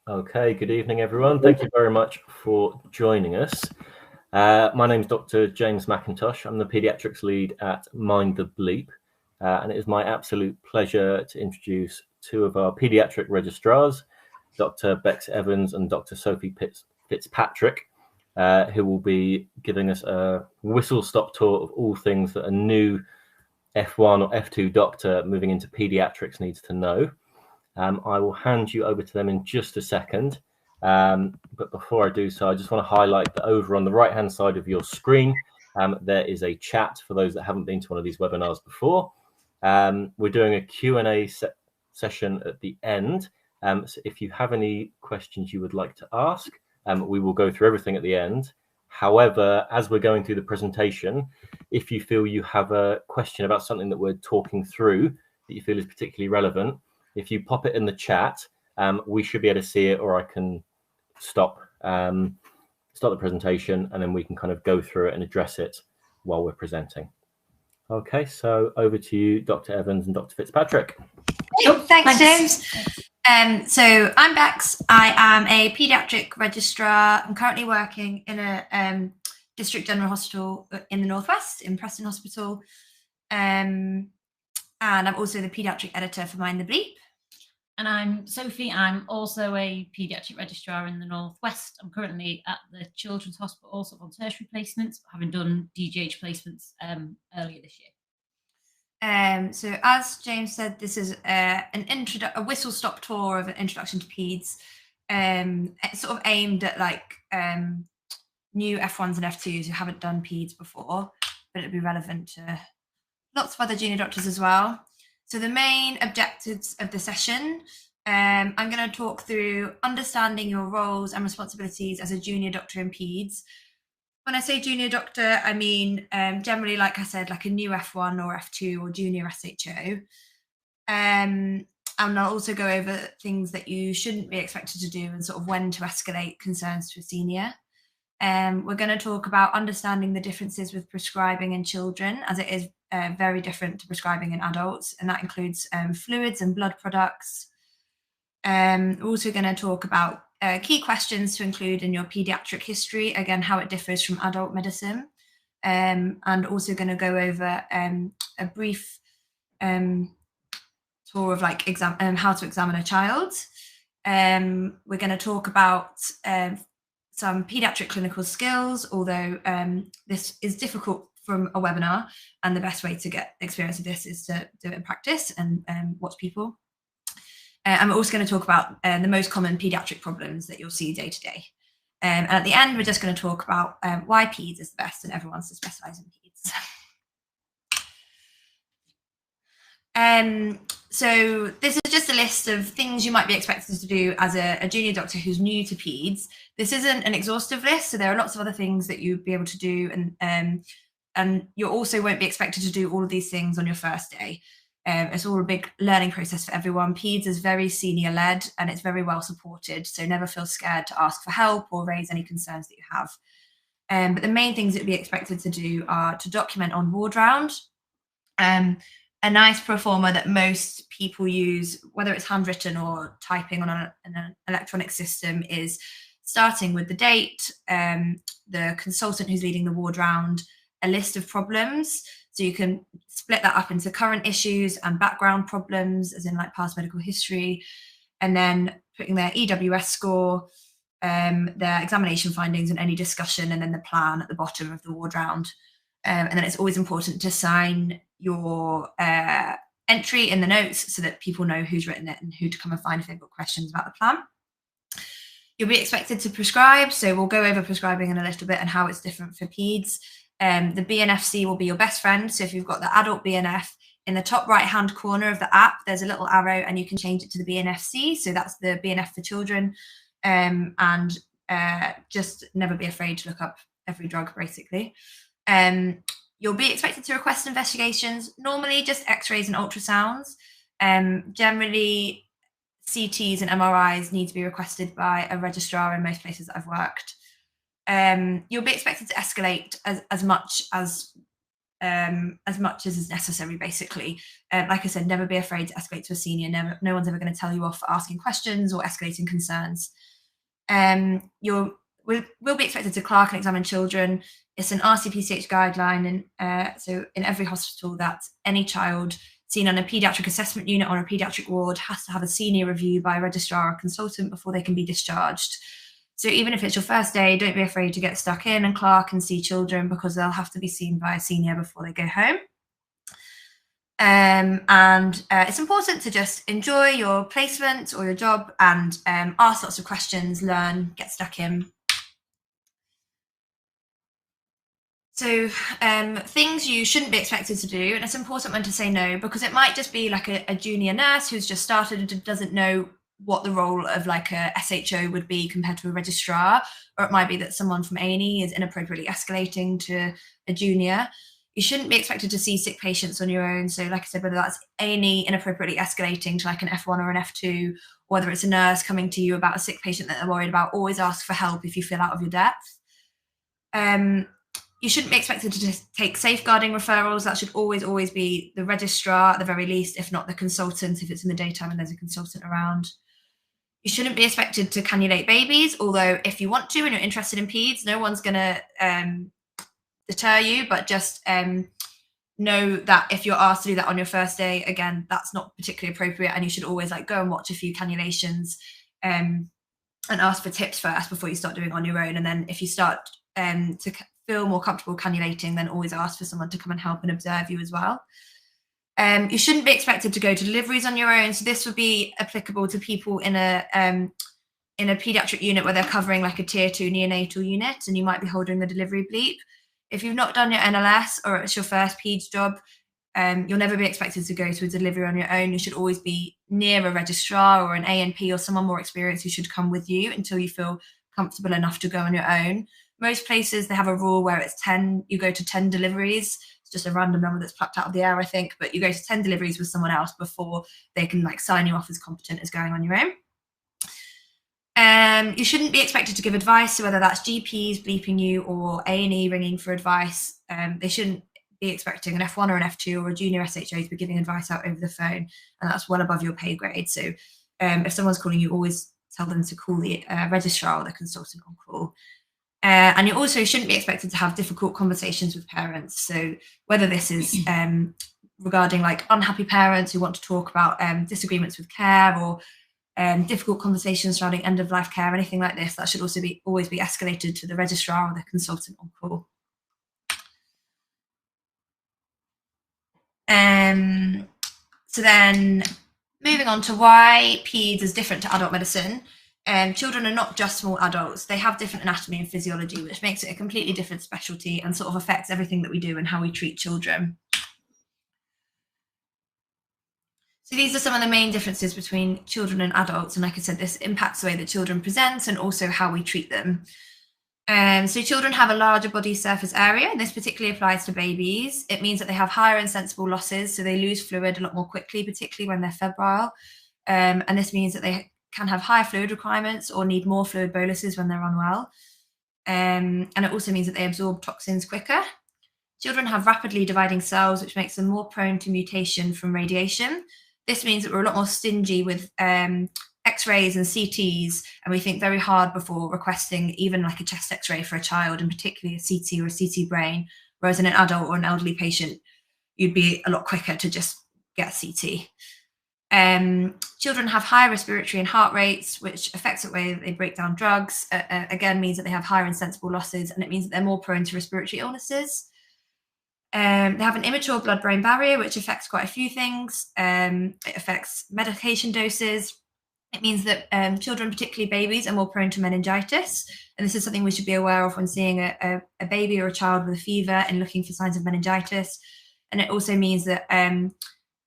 Okay, good evening, everyone. Thank you very much for joining us. My name is Dr. James Mackintosh. I'm the Paediatrics lead at Mind the Bleep, and it is my absolute pleasure to introduce two of our paediatric registrars, Dr. Bex Evans and Dr. Sophie Fitzpatrick, who will be giving us a whistle-stop tour of all things that a new F1 or F2 doctor moving into paediatrics needs to know. I will hand you over to them in just a second. But before I do so, I just want to highlight that over on the right-hand side of your screen, there is a chat for those that haven't been to one of these webinars before. We're doing a Q&A session at the end. So if you have any questions you would like to ask, we will go through everything at the end. However, as we're going through the presentation, if you feel you have a question about something that we're talking through that you feel is particularly relevant, if you pop it in the chat, we should be able to see it, or I can stop the presentation, and then we can kind of go through it and address it while we're presenting. Okay, so over to you, Dr. Evans and Dr. Fitzpatrick. Thanks, James. So I'm Bex. I am a paediatric registrar. I'm currently working in a district general hospital in the Northwest, in Preston Hospital. And I'm also the paediatric editor for Mind the Bleep. And I'm Sophie. I'm also a paediatric registrar in the Northwest. I'm currently at the Children's Hospital, also on tertiary placements, having done DGH placements earlier this year. So as James said, this is a whistle-stop tour of an introduction to peds. It's sort of aimed at like new F1s and F2s who haven't done peds before, but it'd be relevant to lots of other junior doctors as well. So the main objectives of the session, I'm going to talk through understanding your roles and responsibilities as a junior doctor in peds. When I say junior doctor, I mean generally, like I said, like a new F1 or F2 or junior SHO. And I'll also go over things that you shouldn't be expected to do and sort of when to escalate concerns to a senior. We're going to talk about understanding the differences with prescribing in children, as it is very different to prescribing in adults, and that includes fluids and blood products. We're also going to talk about key questions to include in your paediatric history, again, how it differs from adult medicine, and also going to go over a brief tour of like how to examine a child. We're going to talk about some paediatric clinical skills, although this is difficult from a webinar, and the best way to get experience of this is to do it in practice and watch people. And we're also going to talk about the most common paediatric problems that you'll see day to day. And at the end, we're just going to talk about why peds is the best and everyone wants to specialize in peds. So this is just a list of things you might be expected to do as a junior doctor who's new to peds. This isn't an exhaustive list, so there are lots of other things that you'd be able to do, and you also won't be expected to do all of these things on your first day. It's all a big learning process for everyone. Peds is very senior led and it's very well supported, so never feel scared to ask for help or raise any concerns that you have. But the main things that you'd be expected to do are to document on ward round. A nice pro forma that most people use, whether it's handwritten or typing on an electronic system, is starting with the date, the consultant who's leading the ward round, a list of problems. So you can split that up into current issues and background problems, as in like past medical history, and then putting their EWS score, their examination findings and any discussion, and then the plan at the bottom of the ward round. And then it's always important to sign your entry in the notes so that people know who's written it and who to come and find if they've got questions about the plan. You'll be expected to prescribe, so we'll go over prescribing in a little bit and how it's different for peds. The BNFC will be your best friend, so if you've got the adult BNF, in the top right hand corner of the app there's a little arrow and you can change it to the BNFC, so that's the BNF for children. And just never be afraid to look up every drug, basically. You'll be expected to request investigations, normally just x-rays and ultrasounds. Generally CTs and MRIs need to be requested by a registrar in most places that I've worked. You'll be expected to escalate as much as as much as is necessary, basically. Like I said, never be afraid to escalate to a senior. No one's ever going to tell you off for asking questions or escalating concerns. Will be expected to clerk and examine children. It's an RCPCH guideline, and so in every hospital that any child seen on a paediatric assessment unit or a paediatric ward has to have a senior review by a registrar or consultant before they can be discharged. So even if it's your first day, don't be afraid to get stuck in and clerk and see children, because they'll have to be seen by a senior before they go home. It's important to just enjoy your placement or your job and ask lots of questions, learn, get stuck in. So things you shouldn't be expected to do, and it's important when to say no, because it might just be like a junior nurse who's just started and doesn't know what the role of like a SHO would be compared to a registrar, or it might be that someone from A&E is inappropriately escalating to a junior. You shouldn't be expected to see sick patients on your own. So like I said, whether that's A&E inappropriately escalating to like an F1 or an F2, or whether it's a nurse coming to you about a sick patient that they're worried about, always ask for help if you feel out of your depth. You shouldn't be expected to just take safeguarding referrals. That should always be the registrar at the very least, if not the consultant, if it's in the daytime and there's a consultant around. You shouldn't be expected to cannulate babies, although if you want to and you're interested in peds, no one's going to deter you, but just know that if you're asked to do that on your first day, again, that's not particularly appropriate, and you should always like go and watch a few cannulations and ask for tips first before you start doing it on your own. And then if you start to feel more comfortable cannulating, then always ask for someone to come and help and observe you as well. You shouldn't be expected to go to deliveries on your own. So this would be applicable to people in a paediatric unit where they're covering like a tier 2 neonatal unit, and you might be holding the delivery bleep. If you've not done your NLS or it's your first peds job, you'll never be expected to go to a delivery on your own. You should always be near a registrar or an A&P or someone more experienced who should come with you until you feel comfortable enough to go on your own. Most places, they have a rule where it's 10, you go to 10 deliveries. It's just a random number that's plucked out of the air, I think, but you go to 10 deliveries with someone else before they can like sign you off as competent as going on your own. You shouldn't be expected to give advice, so whether that's GPs bleeping you or A&E ringing for advice, they shouldn't be expecting an F1 or an F2 or a junior SHO to be giving advice out over the phone, and that's well above your pay grade. So if someone's calling you, always tell them to call the registrar or the consultant on call. And you also shouldn't be expected to have difficult conversations with parents. So whether this is regarding like unhappy parents who want to talk about disagreements with care, or difficult conversations surrounding end-of-life care, anything like this, that should also always be escalated to the registrar or the consultant on call. So then moving on to why peds is different to adult medicine. Children are not just small adults. They have different anatomy and physiology, which makes it a completely different specialty and sort of affects everything that we do and how we treat children. So these are some of the main differences between children and adults. And like I said, this impacts the way that children present and also how we treat them. So children have a larger body surface area, and this particularly applies to babies. It means that they have higher insensible losses, so they lose fluid a lot more quickly, particularly when they're febrile. And this means that they can have higher fluid requirements or need more fluid boluses when they're unwell. And it also means that they absorb toxins quicker. Children have rapidly dividing cells, which makes them more prone to mutation from radiation. This means that we're a lot more stingy with X-rays and CTs, and we think very hard before requesting even like a chest X-ray for a child, and particularly a CT or a CT brain, whereas in an adult or an elderly patient, you'd be a lot quicker to just get a CT. Children have higher respiratory and heart rates, which affects the way that they break down drugs. Again, means that they have higher insensible losses, and it means that they're more prone to respiratory illnesses. They have an immature blood-brain barrier, which affects quite a few things. It affects medication doses. It means that children, particularly babies, are more prone to meningitis. And this is something we should be aware of when seeing a baby or a child with a fever and looking for signs of meningitis. And it also means that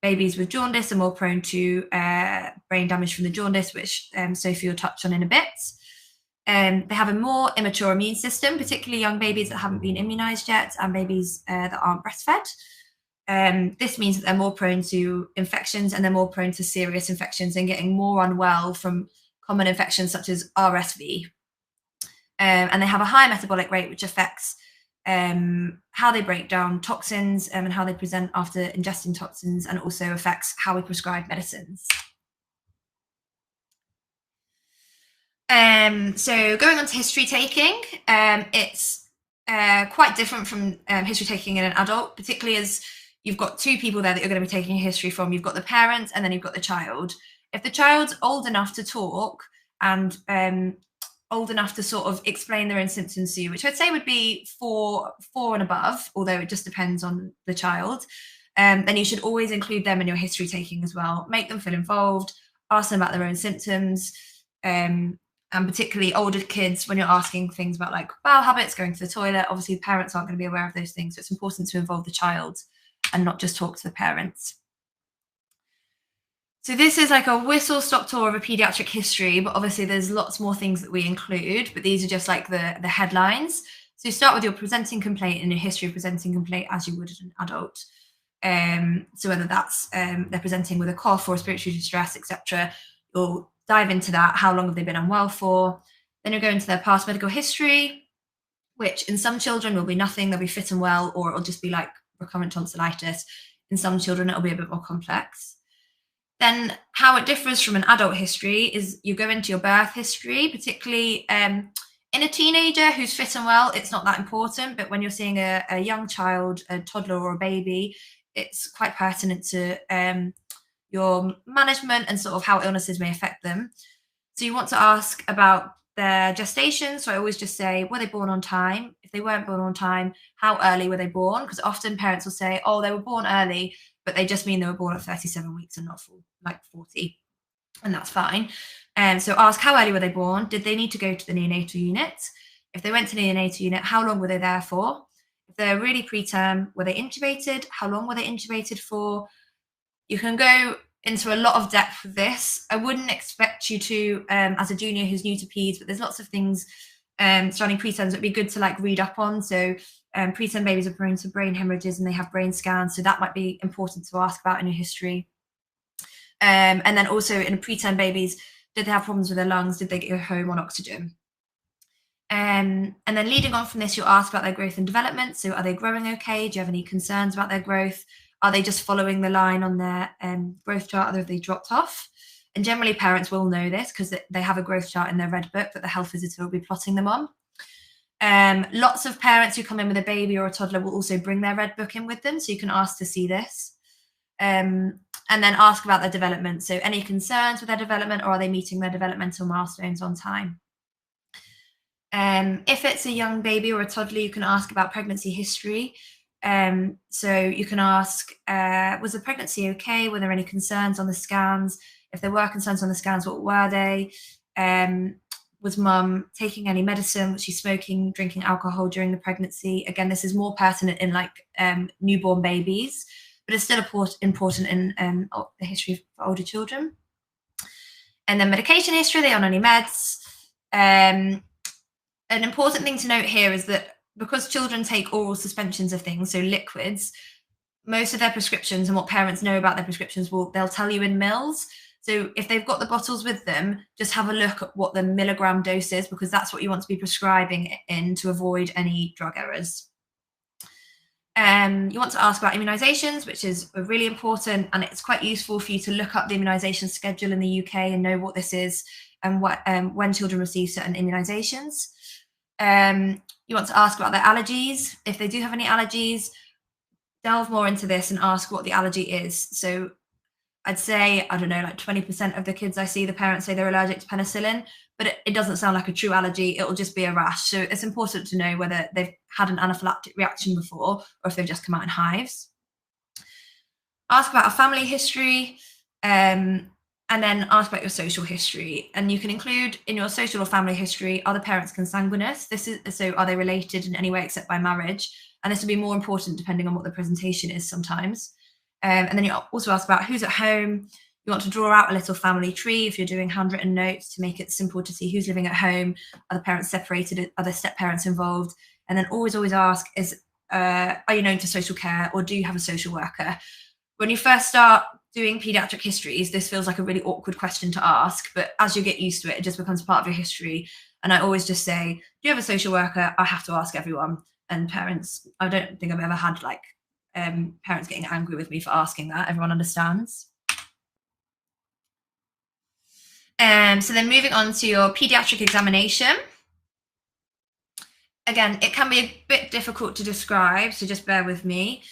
babies with jaundice are more prone to brain damage from the jaundice, which Sophie will touch on in a bit. They have a more immature immune system, particularly young babies that haven't been immunized yet and babies that aren't breastfed. This means that they're more prone to infections, and they're more prone to serious infections and getting more unwell from common infections such as RSV. And they have a high metabolic rate, which affects how they break down toxins and how they present after ingesting toxins, and also affects how we prescribe medicines. So going on to history taking, it's quite different from history taking in an adult, particularly as you've got two people there that you're going to be taking history from. You've got the parent and then you've got the child. If the child's old enough to talk and old enough to sort of explain their own symptoms to you, which I'd say would be four and above, although it just depends on the child, then you should always include them in your history taking as well. Make them feel involved, ask them about their own symptoms, and particularly older kids, when you're asking things about like bowel habits, going to the toilet, obviously the parents aren't going to be aware of those things. So it's important to involve the child and not just talk to the parents. So this is like a whistle-stop tour of a paediatric history, but obviously there's lots more things that we include, but these are just like the headlines. So you start with your presenting complaint and your history of presenting complaint as you would as an adult. So whether that's they're presenting with a cough or respiratory distress, etc., you'll dive into that. How long have they been unwell for? Then you'll go into their past medical history, which in some children will be nothing, they'll be fit and well, or it'll just be like recurrent tonsillitis. In some children, it'll be a bit more complex. Then how it differs from an adult history is you go into your birth history, particularly in a teenager who's fit and well, it's not that important, but when you're seeing a young child, a toddler or a baby, it's quite pertinent to your management and sort of how illnesses may affect them. So you want to ask about their gestation. So I always just say, were they born on time? If they weren't born on time, how early were they born? Because often parents will say, oh, they were born early, but they just mean they were born at 37 weeks and not like 40. And that's fine. So ask, how early were they born? Did they need to go to the neonatal unit? If they went to the neonatal unit, how long were they there for? If they're really preterm, were they intubated? How long were they intubated for? You can go into a lot of depth with this. I wouldn't expect you to, as a junior who's new to peds, but there's lots of things surrounding preterms that'd be good to like read up on. So preterm babies are prone to brain hemorrhages and they have brain scans. So that might be important to ask about in your history. And then also in preterm babies, did they have problems with their lungs? Did they go home on oxygen? And then leading on from this, you'll ask about their growth and development. So are they growing okay? Do you have any concerns about their growth? Are they just following the line on their growth chart, or have they dropped off? And generally parents will know this because they have a growth chart in their red book that the health visitor will be plotting them on. Lots of parents who come in with a baby or a toddler will also bring their red book in with them, so you can ask to see this. And then ask about their development. So any concerns with their development, or are they meeting their developmental milestones on time? If it's a young baby or a toddler, you can ask about pregnancy history. So you can ask, was the pregnancy okay? Were there any concerns on the scans? If there were concerns on the scans, what were they? Was mum taking any medicine? Was she smoking, drinking alcohol during the pregnancy? Again, this is more pertinent in like newborn babies, but it's still important in the history for older children. And then medication history, they on any meds? An important thing to note here is that because children take oral suspensions of things, so liquids, most of their prescriptions and what parents know about their prescriptions, they'll tell you in mils. So if they've got the bottles with them, just have a look at what the milligram dose is, because that's what you want to be prescribing in to avoid any drug errors. You want to ask about immunisations, which is really important, and it's quite useful for you to look up the immunisation schedule in the UK and know what this is and what when children receive certain immunisations. You want to ask about their allergies. If they do have any allergies, delve more into this and ask what the allergy is. So I'd say, I don't know, like 20% of the kids I see, the parents say they're allergic to penicillin, but it doesn't sound like a true allergy. It'll just be a rash. So it's important to know whether they've had an anaphylactic reaction before or if they've just come out in hives. Ask about a family history, and then ask about your social history. And you can include in your social or family history, are the parents consanguineous? So are they related in any way except by marriage? And this will be more important depending on what the presentation is sometimes. And then you also ask about who's at home. You want to draw out a little family tree if you're doing handwritten notes to make it simple to see who's living at home. Are the parents separated? Are the step parents involved? And then always ask is, are you known to social care, or do you have a social worker? When you first start doing paediatric histories, this feels like a really awkward question to ask, but as you get used to it, it just becomes part of your history. And I always just say, do you have a social worker? I have to ask everyone. And parents, I don't think I've ever had like parents getting angry with me for asking that. Everyone understands. So then moving on to your paediatric examination. Again, it can be a bit difficult to describe, so just bear with me.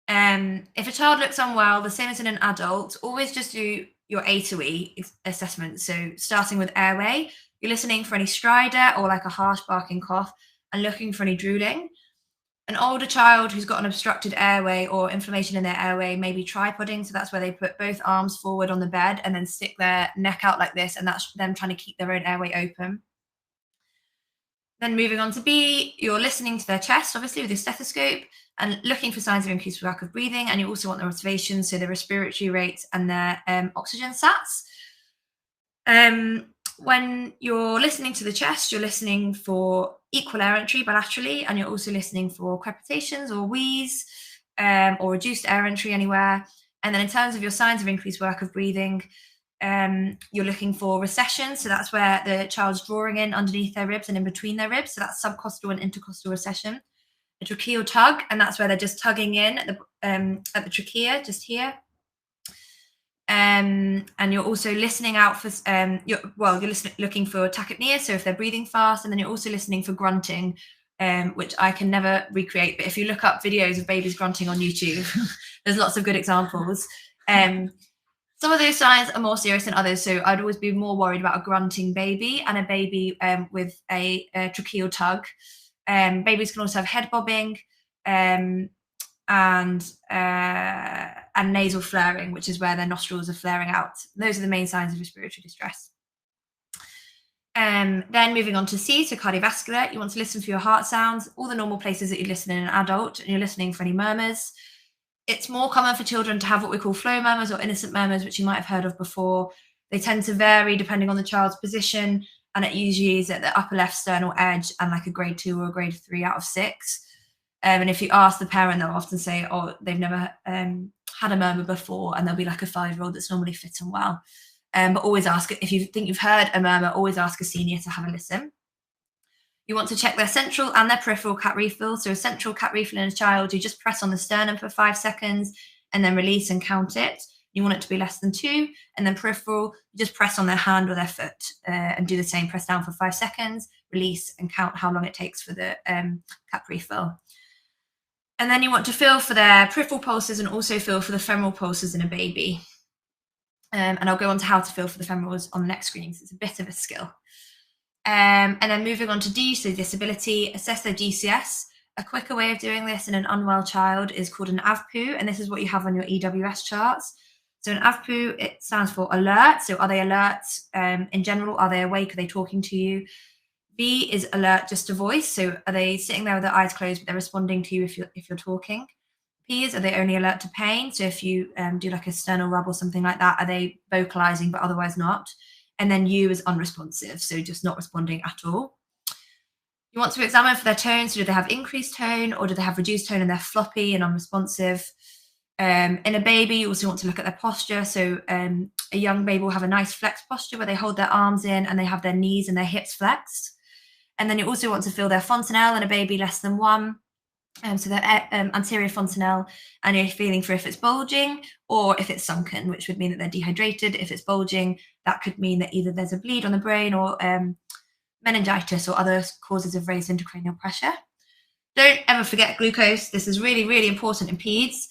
If a child looks unwell, the same as in an adult, always just do your A to E assessment. So starting with airway, you're listening for any stridor or like a harsh barking cough and looking for any drooling. An older child who's got an obstructed airway or inflammation in their airway may be tripoding. So that's where they put both arms forward on the bed and then stick their neck out like this. And that's them trying to keep their own airway open. Then moving on to B, you're listening to their chest, obviously, with your stethoscope and looking for signs of increased work of breathing. And you also want their observations, so their respiratory rates and their oxygen sats. When you're listening to the chest, you're listening for equal air entry bilaterally, and you're also listening for crepitations or wheeze or reduced air entry anywhere. And then in terms of your signs of increased work of breathing, you're looking for recession. So that's where the child's drawing in underneath their ribs and in between their ribs. So that's subcostal and intercostal recession. A tracheal tug, and that's where they're just tugging in at the trachea, just here. And you're also listening out for you're looking for tachypnea, so if they're breathing fast, and then you're also listening for grunting, which I can never recreate, but if you look up videos of babies grunting on YouTube, there's lots of good examples. Some of those signs are more serious than others, so I'd always be more worried about a grunting baby and a baby with a tracheal tug. Babies can also have head bobbing and nasal flaring, which is where their nostrils are flaring out. Those are the main signs of respiratory distress. Then moving on to C, so cardiovascular, you want to listen for your heart sounds, all the normal places that you listen in an adult, and you're listening for any murmurs. It's more common for children to have what we call flow murmurs or innocent murmurs, which you might have heard of before. They tend to vary depending on the child's position, and it usually is at the upper left sternal edge and like a grade 2 or a grade 3 out of 6. And if you ask the parent, they'll often say, oh, they've never had a murmur before, and they'll be like a 5-year-old that's normally fit and well. But always ask, if you think you've heard a murmur, always ask a senior to have a listen. You want to check their central and their peripheral cat refill. So a central cat refill in a child, you just press on the sternum for 5 seconds and then release and count it. You want it to be less than 2. And then peripheral, you just press on their hand or their foot and do the same, press down for 5 seconds, release and count how long it takes for the cat refill. And then you want to feel for their peripheral pulses and also feel for the femoral pulses in a baby. And I'll go on to how to feel for the femorals on the next screen, because it's a bit of a skill. And then moving on to D, so disability, assess their GCS. A quicker way of doing this in an unwell child is called an AVPU, and this is what you have on your EWS charts. So an AVPU, it stands for alert. So are they alert in general? Are they awake? Are they talking to you? B is alert, just a voice. So are they sitting there with their eyes closed, but they're responding to you if you're talking? P is, are they only alert to pain? So if you do like a sternal rub or something like that, are they vocalizing but otherwise not? And then U is unresponsive, so just not responding at all. You want to examine for their tone. So do they have increased tone or do they have reduced tone and they're floppy and unresponsive? In a baby, you also want to look at their posture. So a young baby will have a nice flexed posture where they hold their arms in and they have their knees and their hips flexed. And then you also want to feel their fontanelle in a baby less than 1. So their anterior fontanelle, and you're feeling for if it's bulging or if it's sunken, which would mean that they're dehydrated. If it's bulging, that could mean that either there's a bleed on the brain or meningitis or other causes of raised intracranial pressure. Don't ever forget glucose. This is really, really important in peds.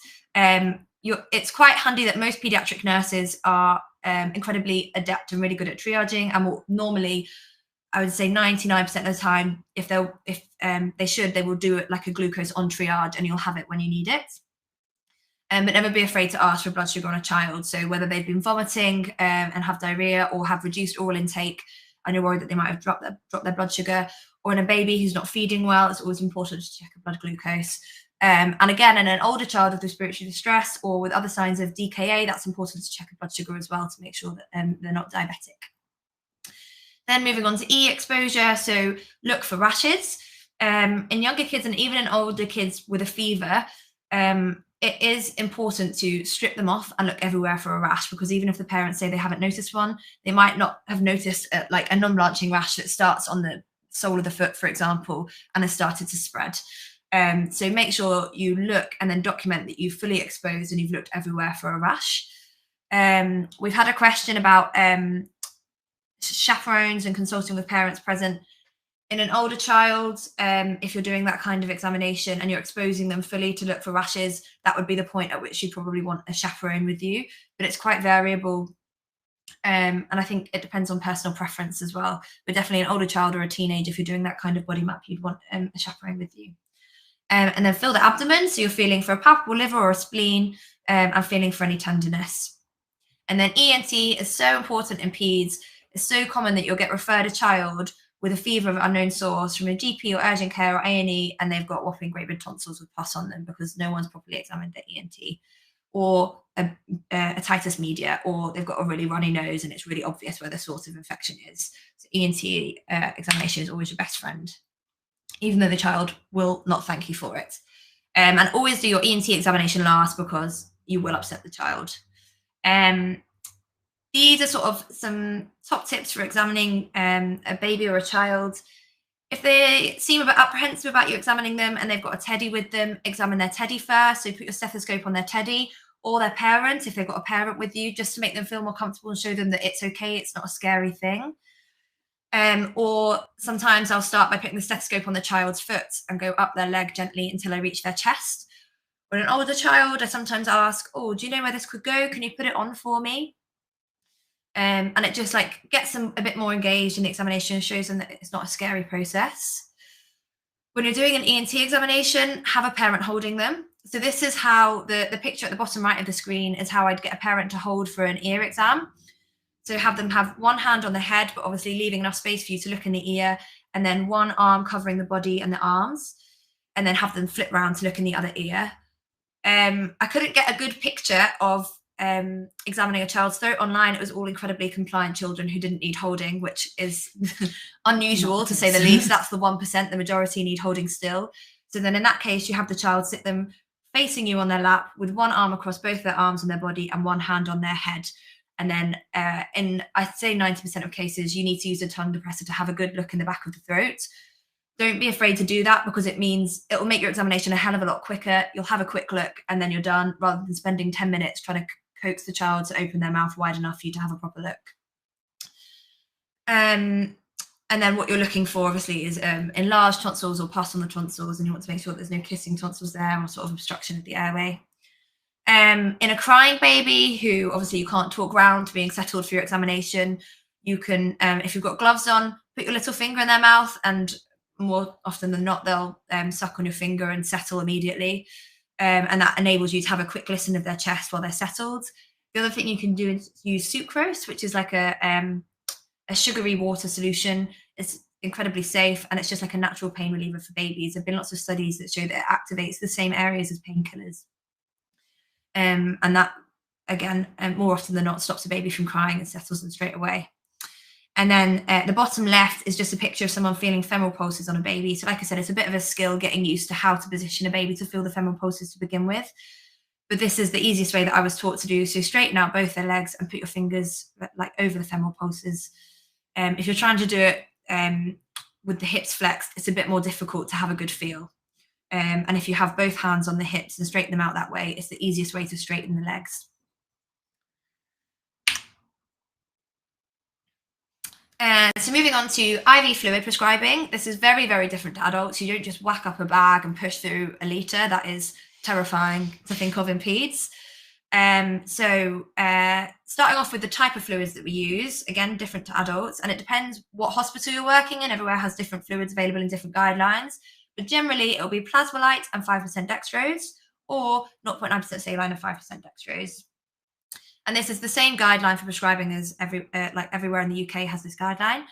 It's quite handy that most pediatric nurses are incredibly adept and really good at triaging, and will normally, I would say 99% of the time, if they will do it like a glucose on triage, and you'll have it when you need it. But never be afraid to ask for blood sugar on a child. So whether they've been vomiting and have diarrhea or have reduced oral intake, and you're worried that they might have dropped their blood sugar, or in a baby who's not feeding well, it's always important to check a blood glucose. And again, in an older child with respiratory distress or with other signs of DKA, that's important to check a blood sugar as well to make sure that they're not diabetic. Then moving on to E, exposure. So look for rashes. In younger kids and even in older kids with a fever, it is important to strip them off and look everywhere for a rash, because even if the parents say they haven't noticed one, they might not have noticed like a non-blanching rash that starts on the sole of the foot, for example, and has started to spread. So make sure you look and then document that you've fully exposed and you've looked everywhere for a rash. We've had a question about chaperones and consulting with parents present. In an older child, if you're doing that kind of examination and you're exposing them fully to look for rashes, that would be the point at which you probably want a chaperone with you. But it's quite variable. And I think it depends on personal preference as well. But definitely an older child or a teenager, if you're doing that kind of body map, you'd want a chaperone with you. And then feel the abdomen. So you're feeling for a palpable liver or a spleen and feeling for any tenderness. And then ENT is so important in peds. It's so common that you'll get referred a child with a fever of unknown source from a GP or urgent care or A&E, and they've got whopping great big tonsils with pus on them because no one's properly examined their ENT, or a otitis media, or they've got a really runny nose and it's really obvious where the source of infection is. So ENT examination is always your best friend, even though the child will not thank you for it. And always do your ENT examination last because you will upset the child. These are sort of some top tips for examining a baby or a child. If they seem a bit apprehensive about you examining them and they've got a teddy with them, examine their teddy first. So put your stethoscope on their teddy, or their parent, if they've got a parent with you, just to make them feel more comfortable and show them that it's okay, it's not a scary thing. Or sometimes I'll start by putting the stethoscope on the child's foot and go up their leg gently until I reach their chest. With an older child, I sometimes ask, oh, do you know where this could go? Can you put it on for me? And it just like gets them a bit more engaged in the examination and shows them that it's not a scary process. When you're doing an ENT examination, have a parent holding them. So this is how the picture at the bottom right of the screen is how I'd get a parent to hold for an ear exam. So have them have one hand on the head, but obviously leaving enough space for you to look in the ear, and then one arm covering the body and the arms, and then have them flip round to look in the other ear. I couldn't get a good picture of examining a child's throat online. It was all incredibly compliant children who didn't need holding, which is unusual to say the least. That's the 1%, the majority need holding still. So then in that case, you have the child sit them facing you on their lap with one arm across both their arms and their body and one hand on their head. And then in, I'd say 90% of cases, you need to use a tongue depressor to have a good look in the back of the throat. Don't be afraid to do that because it means it will make your examination a hell of a lot quicker. You'll have a quick look and then you're done, rather than spending 10 minutes trying to coax the child to open their mouth wide enough for you to have a proper look. And then what you're looking for, obviously, is enlarged tonsils or pus on the tonsils, and you want to make sure there's no kissing tonsils there or sort of obstruction of the airway. In a crying baby who obviously you can't talk round to being settled for your examination, you can, if you've got gloves on, put your little finger in their mouth, and more often than not, they'll suck on your finger and settle immediately. And that enables you to have a quick listen of their chest while they're settled. The other thing you can do is use sucrose, which is like a sugary water solution. It's incredibly safe, and it's just like a natural pain reliever for babies. There have been lots of studies that show that it activates the same areas as painkillers. And that, again, more often than not, stops a baby from crying and settles them straight away. And then the bottom left is just a picture of someone feeling femoral pulses on a baby. So like I said, it's a bit of a skill getting used to how to position a baby to feel the femoral pulses to begin with. But this is the easiest way that I was taught to do. So straighten out both their legs and put your fingers like over the femoral pulses. If you're trying to do it with the hips flexed, it's a bit more difficult to have a good feel. And if you have both hands on the hips and straighten them out that way, it's the easiest way to straighten the legs. So moving on to IV fluid prescribing. This is very, very different to adults. You don't just whack up a bag and push through a litre. That is terrifying to think of in peds. Starting off with the type of fluids that we use, again, different to adults, and it depends what hospital you're working in. Everywhere has different fluids available in different guidelines, but generally it'll be Plasmolite and 5% dextrose, or 0.9% saline and 5% dextrose. And this is the same guideline for prescribing as everywhere in the UK has this guideline.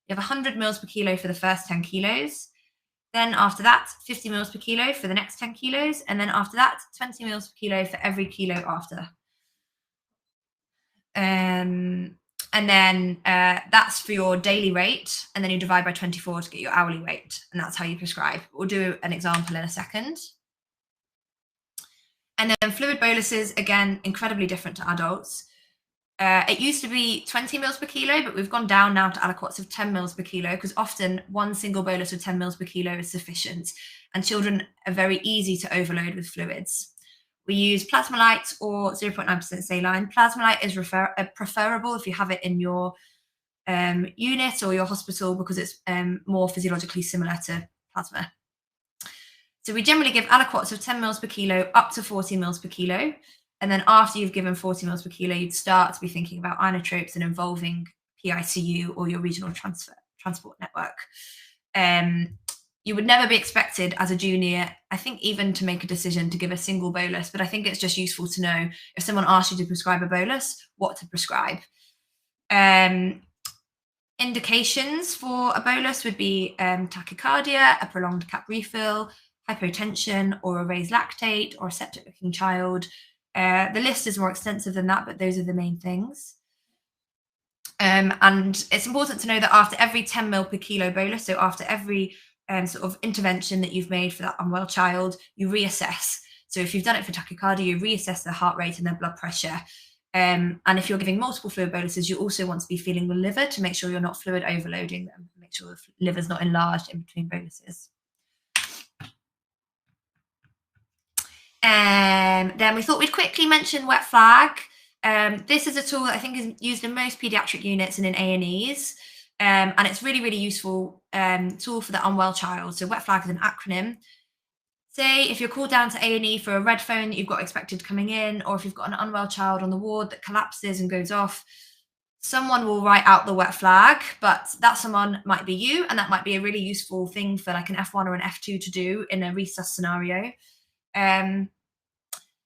You have 100 mils per kilo for the first 10 kilos. Then after that, 50 mils per kilo for the next 10 kilos. And then after that, 20 mils per kilo for every kilo after. And then that's for your daily rate. And then you divide by 24 to get your hourly rate. And that's how you prescribe. We'll do an example in a second. And then fluid boluses, again, incredibly different to adults. It used to be 20 mils per kilo, but we've gone down now to aliquots of 10 mils per kilo because often one single bolus of 10 mils per kilo is sufficient, and children are very easy to overload with fluids. We use plasmolite or 0.9% saline. Plasmolite is preferable if you have it in your unit or your hospital because it's more physiologically similar to plasma. So we generally give aliquots of 10 mils per kilo up to 40 mils per kilo. And then after you've given 40 mils per kilo, you'd start to be thinking about inotropes and involving PICU or your regional transport network. You would never be expected as a junior, I think, even to make a decision to give a single bolus, but I think it's just useful to know if someone asks you to prescribe a bolus, what to prescribe. Indications for a bolus would be tachycardia, a prolonged cap refill, hypotension, or a raised lactate, or a septic-looking child. The list is more extensive than that, but those are the main things. And it's important to know that after every 10 ml per kilo bolus, so after every sort of intervention that you've made for that unwell child, you reassess. So if you've done it for tachycardia, you reassess their heart rate and their blood pressure. And if you're giving multiple fluid boluses, you also want to be feeling the liver to make sure you're not fluid overloading them, make sure the liver's not enlarged in between boluses. Then we thought we'd quickly mention wet flag. This is a tool that I think is used in most paediatric units and in A&Es. And it's really, really useful tool for the unwell child. So wet flag is an acronym. Say if you're called down to A&E for a red phone that you've got expected coming in, or if you've got an unwell child on the ward that collapses and goes off, someone will write out the wet flag, but that someone might be you, and that might be a really useful thing for like an F1 or an F2 to do in a resus scenario.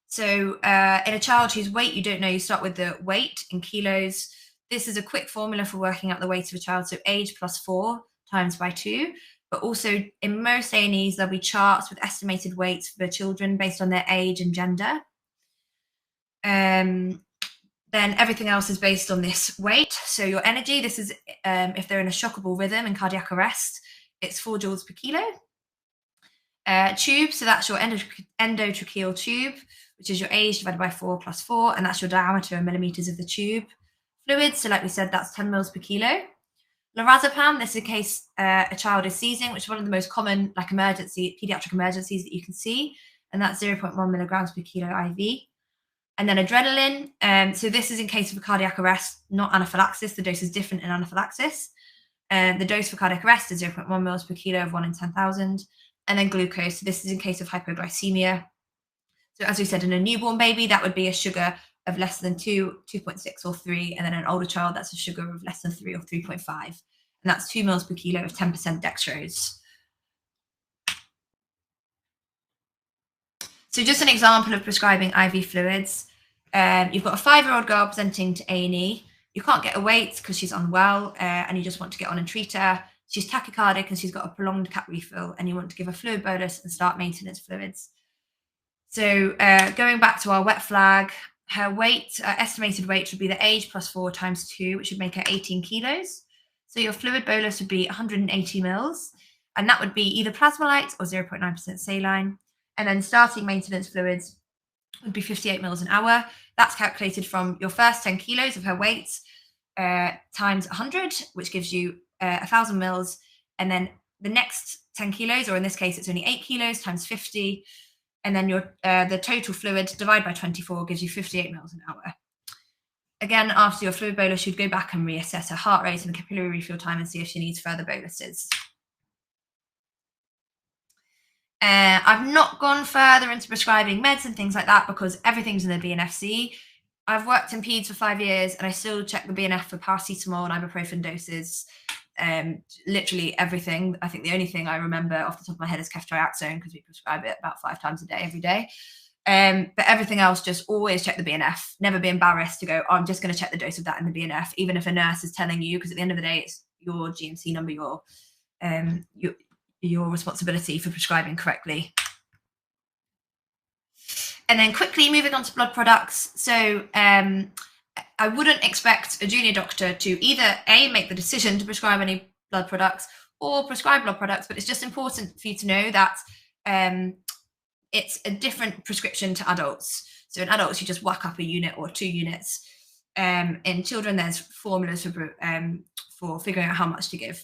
So in a child whose weight you don't know, you start with the weight in kilos. This is a quick formula for working out the weight of a child. So age plus 4 times by 2. But also in most A&Es, there'll be charts with estimated weights for children based on their age and gender. Then everything else is based on this weight. So your energy, this is if they're in a shockable rhythm in cardiac arrest, it's 4 joules per kilo. Tube, so that's your endotracheal tube, which is your age divided by 4 plus 4, and that's your diameter in millimeters of the tube. Fluids, so like we said, that's 10 mils per kilo. Lorazepam, this is in case a child is seizing, which is one of the most common like pediatric emergencies that you can see, and that's 0.1 milligrams per kilo IV. And then adrenaline, so this is in case of a cardiac arrest, not anaphylaxis. The dose is different in anaphylaxis. The dose for cardiac arrest is 0.1 mils per kilo of 1 in 10,000. And then glucose, so this is in case of hypoglycemia. So as we said, in a newborn baby, that would be a sugar of less than 2, 2.6 or 3. And then an older child, that's a sugar of less than 3 or 3.5. And that's 2 mils per kilo of 10% dextrose. So just an example of prescribing IV fluids. You've got a 5-year-old girl presenting to A&E. You can't get a weight because she's unwell and you just want to get on and treat her. She's tachycardic and she's got a prolonged cap refill and you want to give a fluid bolus and start maintenance fluids. So going back to our wet flag, her weight, estimated weight would be the age plus 4 times 2, which would make her 18 kilos. So your fluid bolus would be 180 mils, and that would be either plasmolite or 0.9% saline. And then starting maintenance fluids would be 58 mils an hour. That's calculated from your first 10 kilos of her weight times 100, which gives you 1,000 mils. And then the next 10 kilos, or in this case, it's only 8 kilos times 50. And then your the total fluid divided by 24 gives you 58 mils an hour. Again, after your fluid bolus, you'd go back and reassess her heart rate and capillary refill time and see if she needs further boluses. I've not gone further into prescribing meds and things like that because everything's in the BNFC. I've worked in peds for 5 years and I still check the BNF for paracetamol and ibuprofen doses. Literally everything. I think the only thing I remember off the top of my head is ceftriaxone because we prescribe it about 5 times a day, every day. But everything else, just always check the BNF. Never be embarrassed to go, oh, I'm just going to check the dose of that in the BNF, even if a nurse is telling you, because at the end of the day, it's your GMC number, your responsibility for prescribing correctly. And then quickly moving on to blood products. So I wouldn't expect a junior doctor to either A, make the decision to prescribe any blood products or prescribe blood products, but it's just important for you to know that it's a different prescription to adults. So in adults, you just whack up a unit or 2 units. In children, there's formulas for figuring out how much to give.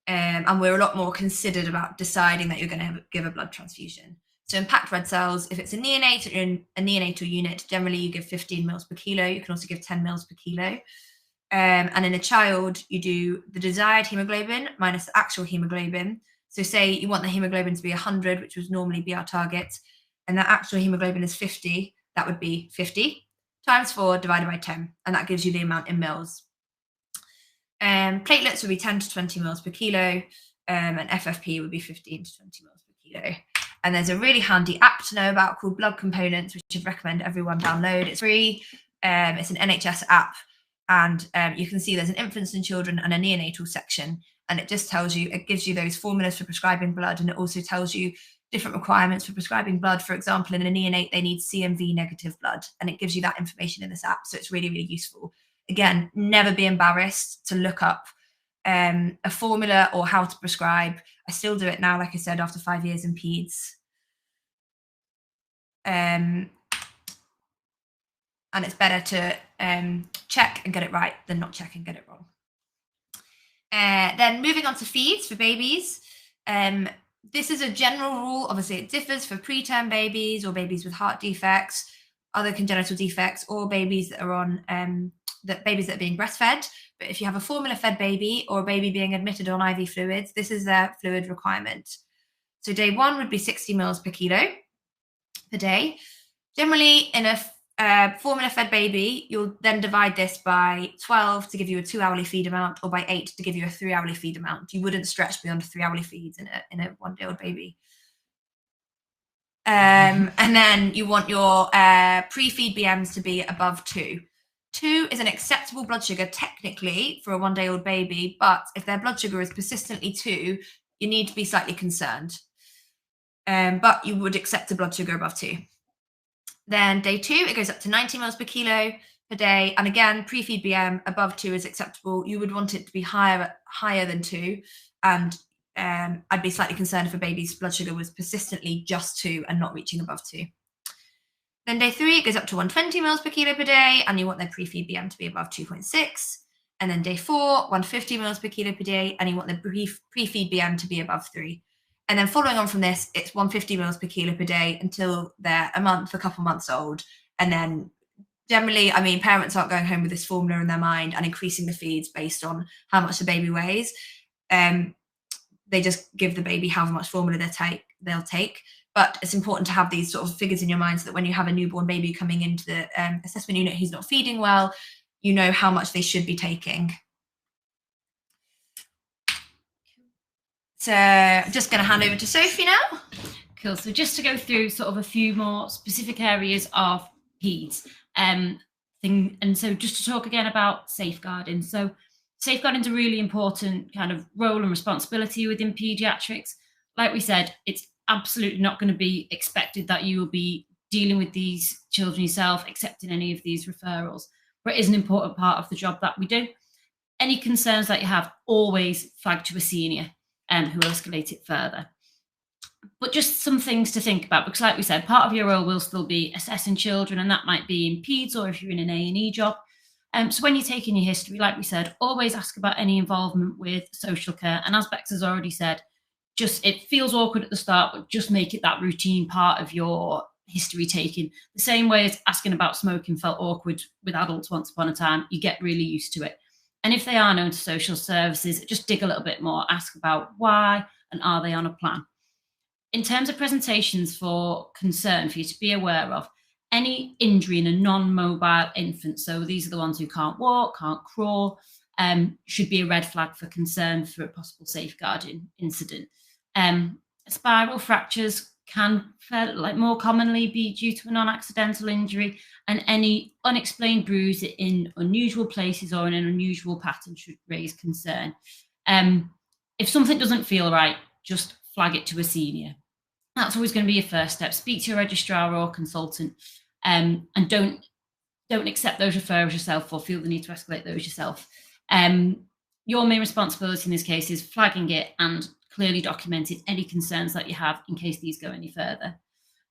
And we're a lot more considered about deciding that you're going to give a blood transfusion. So in packed red cells, if it's a neonate or in a neonatal unit, generally you give 15 mils per kilo. You can also give 10 mils per kilo. And in a child, you do the desired hemoglobin minus the actual hemoglobin. So say you want the hemoglobin to be 100, which would normally be our target, and that actual hemoglobin is 50, that would be 50 times 4 divided by 10, and that gives you the amount in mils. Platelets would be 10 to 20 mils per kilo, and FFP would be 15 to 20 mils per kilo. And there's a really handy app to know about called Blood Components, which I'd recommend everyone download. It's free. It's an NHS app, and you can see there's an infants and children and a neonatal section, and it just tells you, it gives you those formulas for prescribing blood, and it also tells you different requirements for prescribing blood. For example, in a neonate, they need CMV negative blood, and it gives you that information in this app. So it's really, really useful. Again, never be embarrassed to look up a formula or how to prescribe. I still do it now, like I said, after 5 years in peds. And it's better to check and get it right than not check and get it wrong. Then moving on to feeds for babies. This is a general rule. Obviously, it differs for preterm babies or babies with heart defects, other congenital defects, or babies that are on babies that are being breastfed. But if you have a formula-fed baby or a baby being admitted on IV fluids, this is their fluid requirement. So day 1 would be 60 mils per kilo per day. Generally, in a formula-fed baby, you'll then divide this by 12 to give you a 2-hourly feed amount, or by 8 to give you a 3-hourly feed amount. You wouldn't stretch beyond 3-hourly feeds in a 1-day-old baby. And then you want your pre-feed BMs to be above 2. 2 is an acceptable blood sugar technically for a 1-day-old baby, but if their blood sugar is persistently 2, you need to be slightly concerned. But you would accept a blood sugar above 2. Then day 2, it goes up to 90 mils per kilo per day. And again, pre-feed BM above 2 is acceptable. You would want it to be higher than 2. And I'd be slightly concerned if a baby's blood sugar was persistently just 2 and not reaching above 2. Then day 3, it goes up to 120 mils per kilo per day, and you want their pre-feed BM to be above 2.6. And then day 4, 150 mils per kilo per day, and you want the pre-feed BM to be above 3. And then following on from this, it's 150 mils per kilo per day until they're a couple months old. And then generally, I mean, parents aren't going home with this formula in their mind and increasing the feeds based on how much the baby weighs. They just give the baby how much formula they'll take. But it's important to have these sort of figures in your mind so that when you have a newborn baby coming into the assessment unit who's not feeding well, you know how much they should be taking. So I'm just going to hand over to Sophie now. Cool. So just to go through sort of a few more specific areas of peds. And so just to talk again about safeguarding. So safeguarding is a really important kind of role and responsibility within paediatrics. Like we said, it's absolutely not going to be expected that you will be dealing with these children yourself, accepting any of these referrals, but it is an important part of the job that we do. Any concerns that you have, always flag to a senior who will escalate it further. But just some things to think about, because like we said, part of your role will still be assessing children, and that might be in peds or if you're in an A&E job. So when you're taking your history, like we said, always ask about any involvement with social care. And as Bex has already said, it feels awkward at the start, but just make it that routine part of your history taking. The same way as asking about smoking felt awkward with adults once upon a time, you get really used to it. And if they are known to social services, just dig a little bit more, ask about why and are they on a plan. In terms of presentations for concern for you to be aware of, any injury in a non-mobile infant, so these are the ones who can't walk, can't crawl, should be a red flag for concern for a possible safeguarding incident. Spiral fractures can more commonly be due to a non-accidental injury, and any unexplained bruise in unusual places or in an unusual pattern should raise concern. If something doesn't feel right, just flag it to a senior. That's always going to be your first step. Speak to your registrar or consultant, and don't accept those referrals yourself or feel the need to escalate those yourself. Your main responsibility in this case is flagging it and clearly documenting any concerns that you have in case these go any further.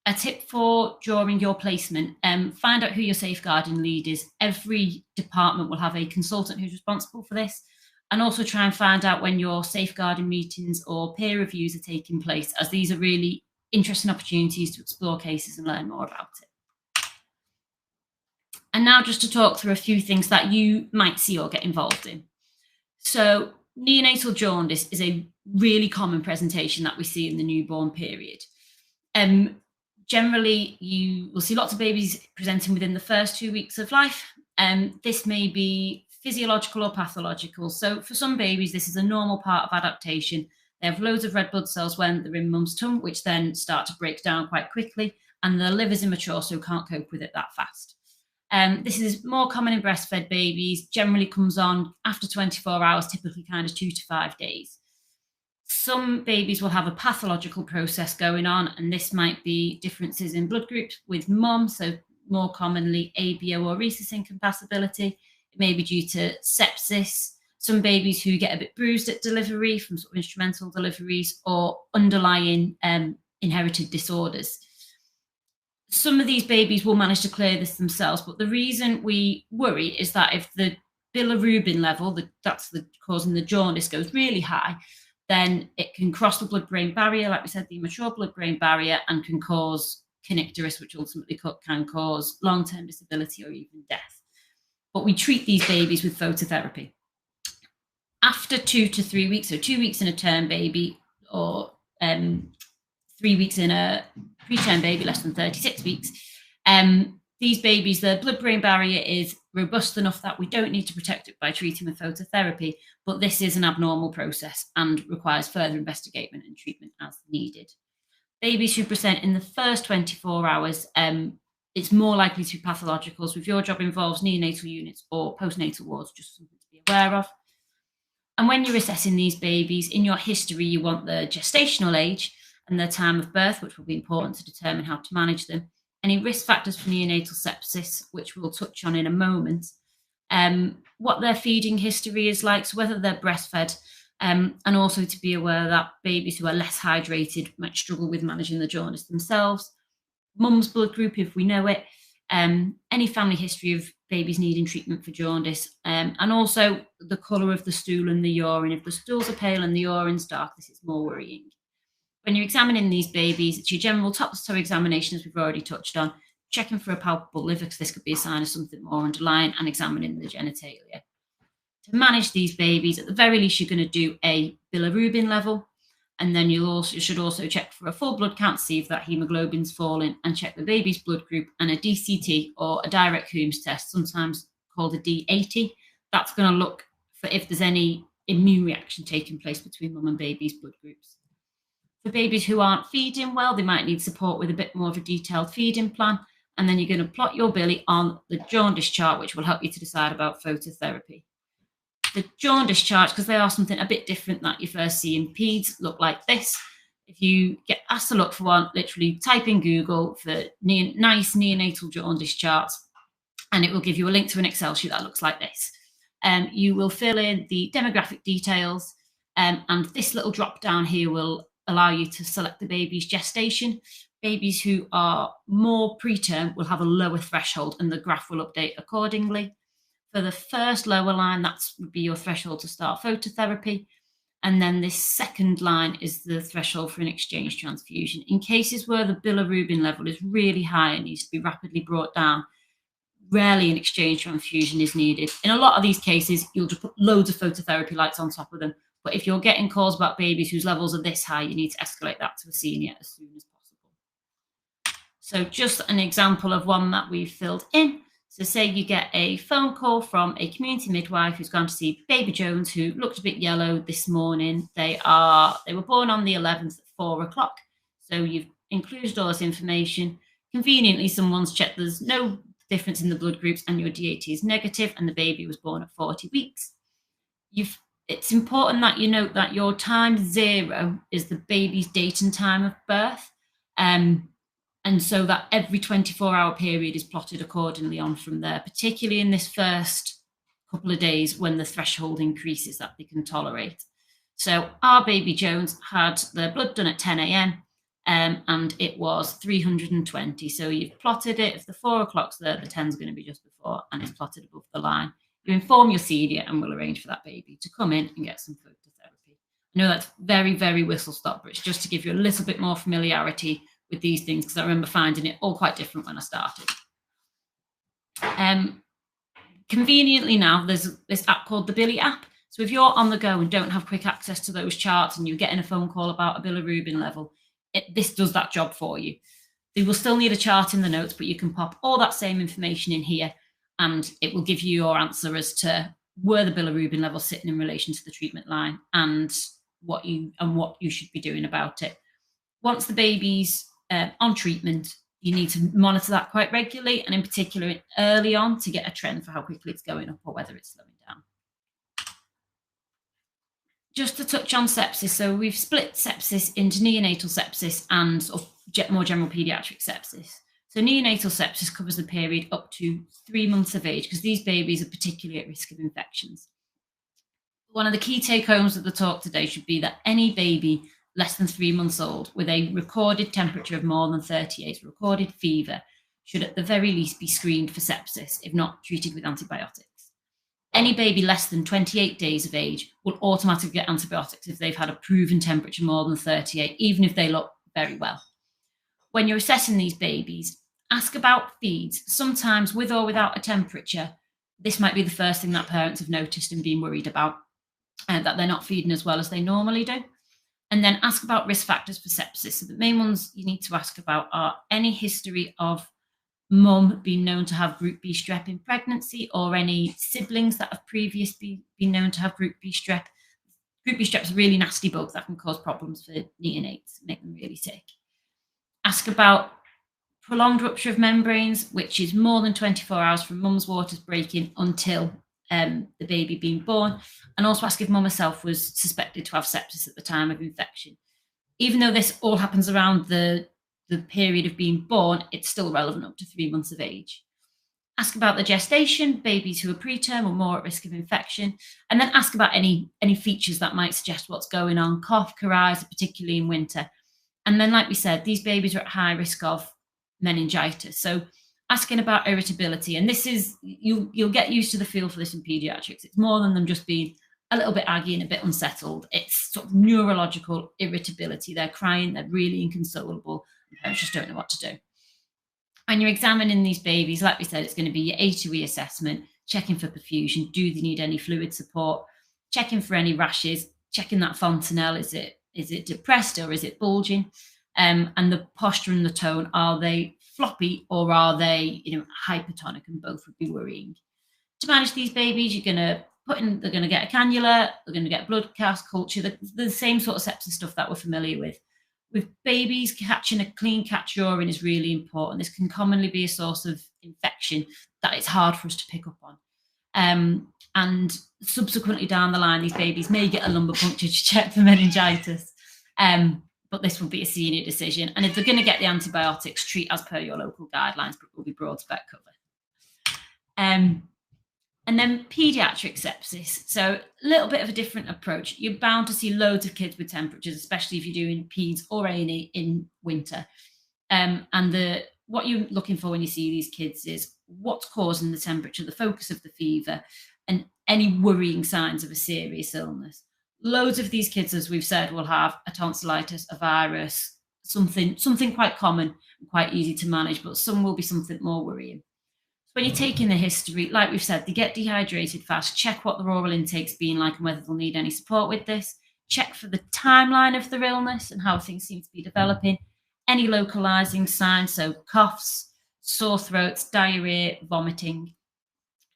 A tip for during your placement, find out who your safeguarding lead is. Every department will have a consultant who's responsible for this. And also try and find out when your safeguarding meetings or peer reviews are taking place, as these are really interesting opportunities to explore cases and learn more about it. And now just to talk through a few things that you might see or get involved in. So neonatal jaundice is a really common presentation that we see in the newborn period. Generally, you will see lots of babies presenting within the first 2 weeks of life. This may be physiological or pathological. So for some babies, this is a normal part of adaptation. They have loads of red blood cells when they're in mum's tongue, which then start to break down quite quickly, and the liver's immature, so can't cope with it that fast. This is more common in breastfed babies, generally comes on after 24 hours, typically kind of 2 to 5 days. Some babies will have a pathological process going on, and this might be differences in blood groups with mum, so more commonly ABO or rhesus incompatibility. It may be due to sepsis, some babies who get a bit bruised at delivery from sort of instrumental deliveries, or underlying inherited disorders. Some of these babies will manage to clear this themselves, but the reason we worry is that if the bilirubin level, that's causing the jaundice, goes really high, then it can cross the blood-brain barrier, like we said, the immature blood-brain barrier, and can cause kernicterus, which ultimately can cause long-term disability or even death. But we treat these babies with phototherapy. After 2 to 3 weeks, so 2 weeks in a term baby, or 3 weeks in a preterm baby, less than 36 weeks, these babies, the blood-brain barrier is robust enough that we don't need to protect it by treating with phototherapy, but this is an abnormal process and requires further investigation and treatment as needed. Babies who present in the first 24 hours, it's more likely to be pathological. So if your job involves neonatal units or postnatal wards, just something to be aware of. And when you're assessing these babies, in your history, you want the gestational age and their time of birth, which will be important to determine how to manage them. Any risk factors for neonatal sepsis, which we'll touch on in a moment. What their feeding history is like, so whether they're breastfed, and also to be aware that babies who are less hydrated might struggle with managing the jaundice themselves. Mum's blood group, if we know it, any family history of babies needing treatment for jaundice, and also the colour of the stool and the urine. If the stools are pale and the urine's dark, this is more worrying. When you're examining these babies, it's your general top-to-toe examination, as we've already touched on, checking for a palpable liver, because this could be a sign of something more underlying, and examining the genitalia. To manage these babies, at the very least, you're going to do a bilirubin level, and then you should also check for a full blood count to see if that hemoglobin's falling, and check the baby's blood group, and a DCT, or a direct Coombs test, sometimes called a D80. That's going to look for if there's any immune reaction taking place between mum and baby's blood groups. For babies who aren't feeding well, they might need support with a bit more of a detailed feeding plan, and then you're going to plot your billy on the jaundice chart, which will help you to decide about phototherapy. The jaundice charts, because they are something a bit different that you first see in peds, look like this. If you get asked to look for one, literally type in Google for nice neonatal jaundice charts, and it will give you a link to an Excel sheet that looks like this. You will fill in the demographic details, and this little drop down here will allow you to select the baby's gestation. Babies who are more preterm will have a lower threshold, and the graph will update accordingly. For the first lower line, that would be your threshold to start phototherapy. And then this second line is the threshold for an exchange transfusion. In cases where the bilirubin level is really high and needs to be rapidly brought down, rarely an exchange transfusion is needed. In a lot of these cases, you'll just put loads of phototherapy lights on top of them. But if you're getting calls about babies whose levels are this high, you need to escalate that to a senior as soon as possible. So just an example of one that we've filled in. So say you get a phone call from a community midwife who's gone to see baby Jones, who looked a bit yellow this morning. They were born on the 11th at 4 o'clock. So you've included all this information. Conveniently, someone's checked there's no difference in the blood groups and your DAT is negative, and the baby was born at 40 weeks. It's important that you note that your time 0 is the baby's date and time of birth. And so that every 24-hour period is plotted accordingly on from there, particularly in this first couple of days when the threshold increases that they can tolerate. So our baby Jones had their blood done at 10 a.m. and it was 320. So you've plotted it. If the 4 o'clock's there, the 10's going to be just before, and it's plotted above the line. You inform your senior, and we'll arrange for that baby to come in and get some phototherapy. I know that's very, very whistle stop, but it's just to give you a little bit more familiarity with these things, because I remember finding it all quite different when I started. Conveniently now, there's this app called the Billy app. So if you're on the go and don't have quick access to those charts and you're getting a phone call about a bilirubin level, this does that job for you. You will still need a chart in the notes, but you can pop all that same information in here and it will give you your answer as to where the bilirubin level sitting in relation to the treatment line and what you should be doing about it. Once the baby's on treatment, you need to monitor that quite regularly, and in particular early on, to get a trend for how quickly it's going up or whether it's slowing down. Just to touch on sepsis, so we've split sepsis into neonatal sepsis and more general paediatric sepsis. So neonatal sepsis covers the period up to 3 months of age, because these babies are particularly at risk of infections. One of the key take-homes of the talk today should be that any baby less than 3 months old with a recorded temperature of more than 38, recorded fever, should at the very least be screened for sepsis, if not treated with antibiotics. Any baby less than 28 days of age will automatically get antibiotics if they've had a proven temperature more than 38, even if they look very well. When you're assessing these babies, ask about feeds. Sometimes with or without a temperature, this might be the first thing that parents have noticed and been worried about, that they're not feeding as well as they normally do. And then ask about risk factors for sepsis. So the main ones you need to ask about are any history of mum being known to have group B strep in pregnancy, or any siblings that have previously been known to have group B strep. Group B strep is a really nasty bug that can cause problems for neonates, make them really sick. Ask about prolonged rupture of membranes, which is more than 24 hours from mum's waters breaking until the baby being born, and also ask if mum herself was suspected to have sepsis at the time of infection. Even though this all happens around the period of being born, it's still relevant up to 3 months of age. Ask about the gestation, babies who are preterm or more at risk of infection, and then ask about any features that might suggest what's going on, cough, coryza, particularly in winter. And then, like we said, these babies are at high risk of meningitis. So asking about irritability, and this is, you'll get used to the feel for this in paediatrics. It's more than them just being a little bit aggy and a bit unsettled. It's sort of neurological irritability. They're crying, they're really inconsolable, and parents just don't know what to do. And you're examining these babies, like we said, it's going to be your A2E assessment, checking for perfusion, do they need any fluid support, checking for any rashes, checking that fontanelle, is it depressed or is it bulging? And the posture and the tone, are they floppy or are they, hypertonic? And both would be worrying. To manage these babies, they're going to get a cannula, they're going to get blood cast culture, the same sort of sepsis stuff that we're familiar with. With babies, catching a clean catch urine is really important. This can commonly be a source of infection that it's hard for us to pick up on. And subsequently down the line, these babies may get a lumbar puncture to check for meningitis. But this will be a senior decision. And if they're going to get the antibiotics, treat as per your local guidelines, but will be broad spec cover. And then paediatric sepsis. So a little bit of a different approach. You're bound to see loads of kids with temperatures, especially if you're doing peds or A&E in winter. And what you're looking for when you see these kids is what's causing the temperature, the focus of the fever, and any worrying signs of a serious illness. Loads of these kids, as we've said, will have a tonsillitis, a virus, something quite common and quite easy to manage, but some will be something more worrying. So when you're taking the history, like we've said, they get dehydrated fast, check what their oral intake's been like and whether they'll need any support with this, check for the timeline of their illness and how things seem to be developing, any localizing signs, so coughs, sore throats, diarrhea, vomiting.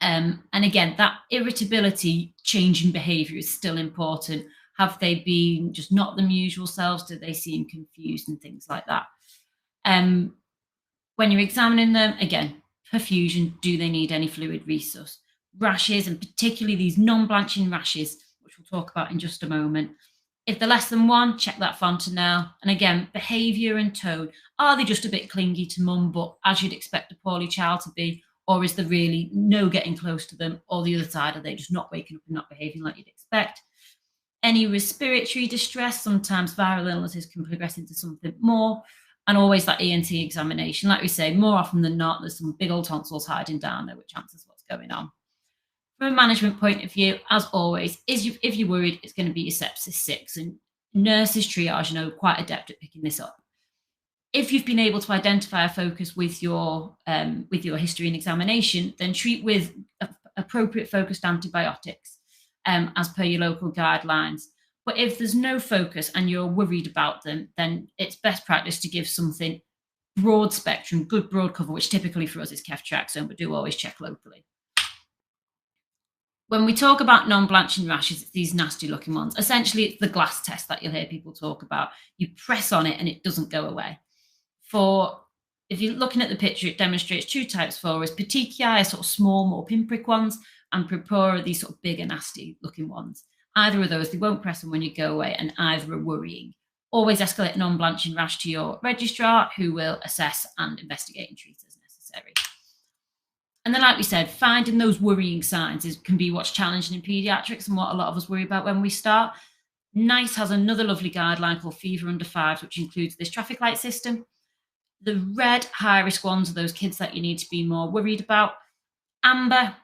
And again, that irritability, changing behaviour is still important. Have they been just not them usual selves? Do they seem confused and things like that? When you're examining them, again, perfusion, do they need any fluid resus? Rashes, and particularly these non-blanching rashes, which we'll talk about in just a moment. If they're less than 1, check that fontanelle. And again, behaviour and tone. Are they just a bit clingy to mum, but as you'd expect a poorly child to be? Or is there really no getting close to them? Or the other side, are they just not waking up and not behaving like you'd expect? Any respiratory distress, sometimes viral illnesses can progress into something more, and always that ENT examination. Like we say, more often than not, there's some big old tonsils hiding down there, which answers what's going on. From a management point of view, as always, if you're worried, it's going to be your sepsis 6, and nurses triage are quite adept at picking this up. If you've been able to identify a focus with your history and examination, then treat with appropriate focused antibiotics as per your local guidelines. But if there's no focus and you're worried about them, then it's best practice to give something broad spectrum, good broad cover, which typically for us is ceftriaxone, but do always check locally. When we talk about non-blanching rashes, it's these nasty looking ones. Essentially, it's the glass test that you'll hear people talk about. You press on it and it doesn't go away. If you're looking at the picture, it demonstrates 2 types for us. Petechiae are sort of small, more pinprick ones, and purpura are these sort of bigger, nasty looking ones. Either of those, they won't press them when you go away, and either are worrying. Always escalate non-blanching rash to your registrar, who will assess and investigate and treat as necessary. And then, like we said, finding those worrying signs can be what's challenging in paediatrics and what a lot of us worry about when we start. NICE has another lovely guideline called Fever Under 5s, which includes this traffic light system. The red high-risk ones are those kids that you need to be more worried about. Amber,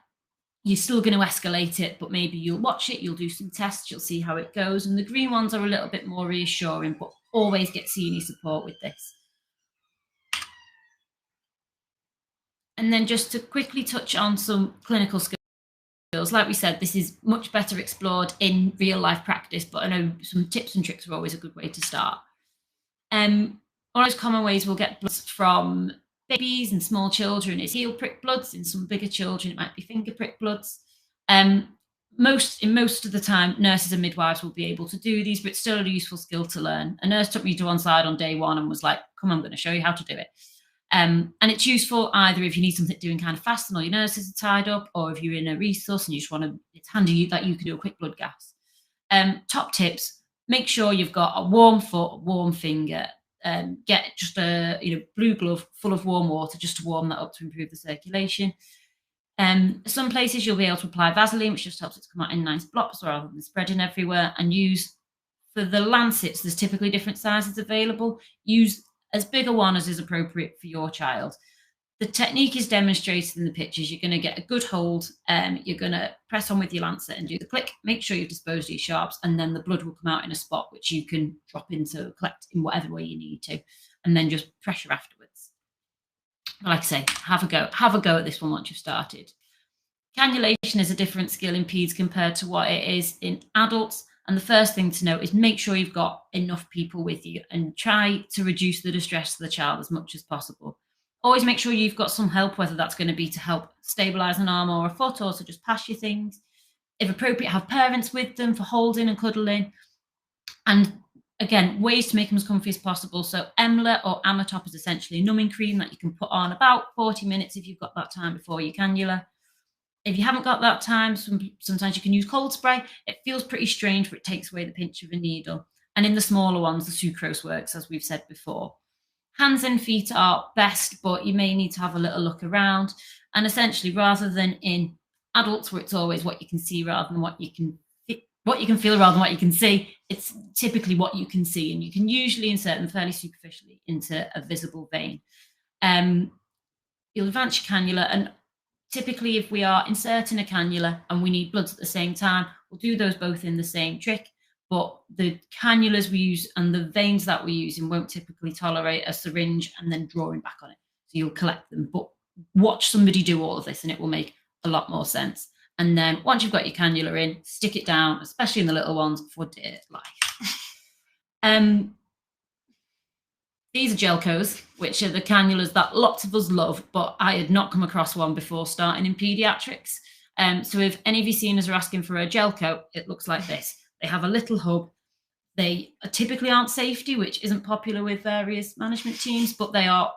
you're still going to escalate it, but maybe you'll watch it, you'll do some tests, you'll see how it goes. And the green ones are a little bit more reassuring, but always get senior support with this. And then just to quickly touch on some clinical skills, like we said, this is much better explored in real life practice, but I know some tips and tricks are always a good way to start. One of those common ways we'll get bloods from babies and small children is heel prick bloods. In some bigger children, it might be finger prick bloods. Most of the time, nurses and midwives will be able to do these, but it's still a useful skill to learn. A nurse took me to one side on day 1 and was like, come on, I'm going to show you how to do it. And it's useful either if you need something doing kind of fast and all your nurses are tied up, or if you're in a resus and you just want to, it's handy that you can do a quick blood gas. Top tips, make sure you've got a warm foot, a warm finger. Get just a blue glove full of warm water just to warm that up to improve the circulation. Some places you'll be able to apply Vaseline, which just helps it to come out in nice blobs rather than spreading everywhere. And use, for the lancets, there's typically different sizes available. Use as big a one as is appropriate for your child. The technique is demonstrated in the pictures. You're going to get a good hold. You're going to press on with your lancet and do the click. Make sure you've disposed of your sharps, and then the blood will come out in a spot which you can drop into, collect in whatever way you need to, and then just pressure afterwards. But like I say, have a go at this one once you've started. Cannulation is a different skill in peds compared to what it is in adults. And the first thing to note is make sure you've got enough people with you and try to reduce the distress to the child as much as possible. Always make sure you've got some help, whether that's going to be to help stabilise an arm or a foot, or to just pass you things. If appropriate, have parents with them for holding and cuddling. And again, ways to make them as comfy as possible. So Emla or Amatop is essentially a numbing cream that you can put on about 40 minutes if you've got that time before your cannula. If you haven't got that time, sometimes you can use cold spray. It feels pretty strange, but it takes away the pinch of a needle. And in the smaller ones, the sucrose works, as we've said before. Hands and feet are best, but you may need to have a little look around. And essentially, rather than in adults where it's always what you can see rather than what you can feel rather than what you can see, it's typically what you can see, and you can usually insert them fairly superficially into a visible vein. You'll advance your cannula, and typically if we are inserting a cannula and we need bloods at the same time, we'll do those both in the same trick. But the cannulas we use and the veins that we're using won't typically tolerate a syringe and then drawing back on it. So you'll collect them. But watch somebody do all of this and it will make a lot more sense. And then once you've got your cannula in, stick it down, especially in the little ones, for dear life. These are Gelcos, which are the cannulas that lots of us love, but I had not come across one before starting in paediatrics. So if any of you seniors are asking for a Gelco, it looks like this. They have a little hub. They typically aren't safety, which isn't popular with various management teams, but they are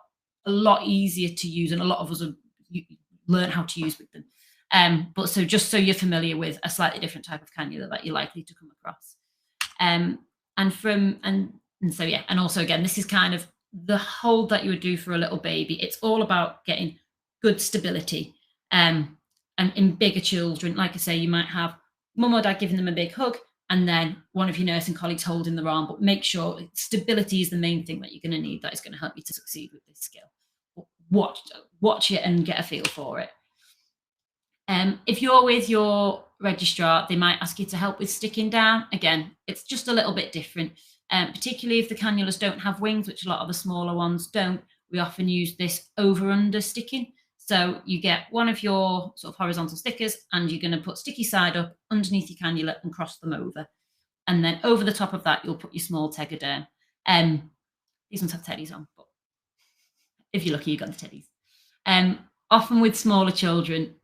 a lot easier to use, and a lot of us have learned how to use with them. But so just so you're familiar with a slightly different type of cannula that you're likely to come across. And also again, this is kind of the hold that you would do for a little baby. It's all about getting good stability. And in bigger children, like I say, you might have mum or dad giving them a big hug, and then one of your nursing colleagues holding their arm, but make sure stability is the main thing that you're going to need that is going to help you to succeed with this skill. Watch it and get a feel for it. If you're with your registrar, they might ask you to help with sticking down. Again, it's just a little bit different, particularly if the cannulas don't have wings, which a lot of the smaller ones don't. We often use this over-under sticking. So you get one of your sort of horizontal stickers and you're going to put sticky side up underneath your cannula and cross them over. And then over the top of that, you'll put your small tegaderm. These ones have teddies on, but if you're lucky, you got the teddies. Often with smaller children,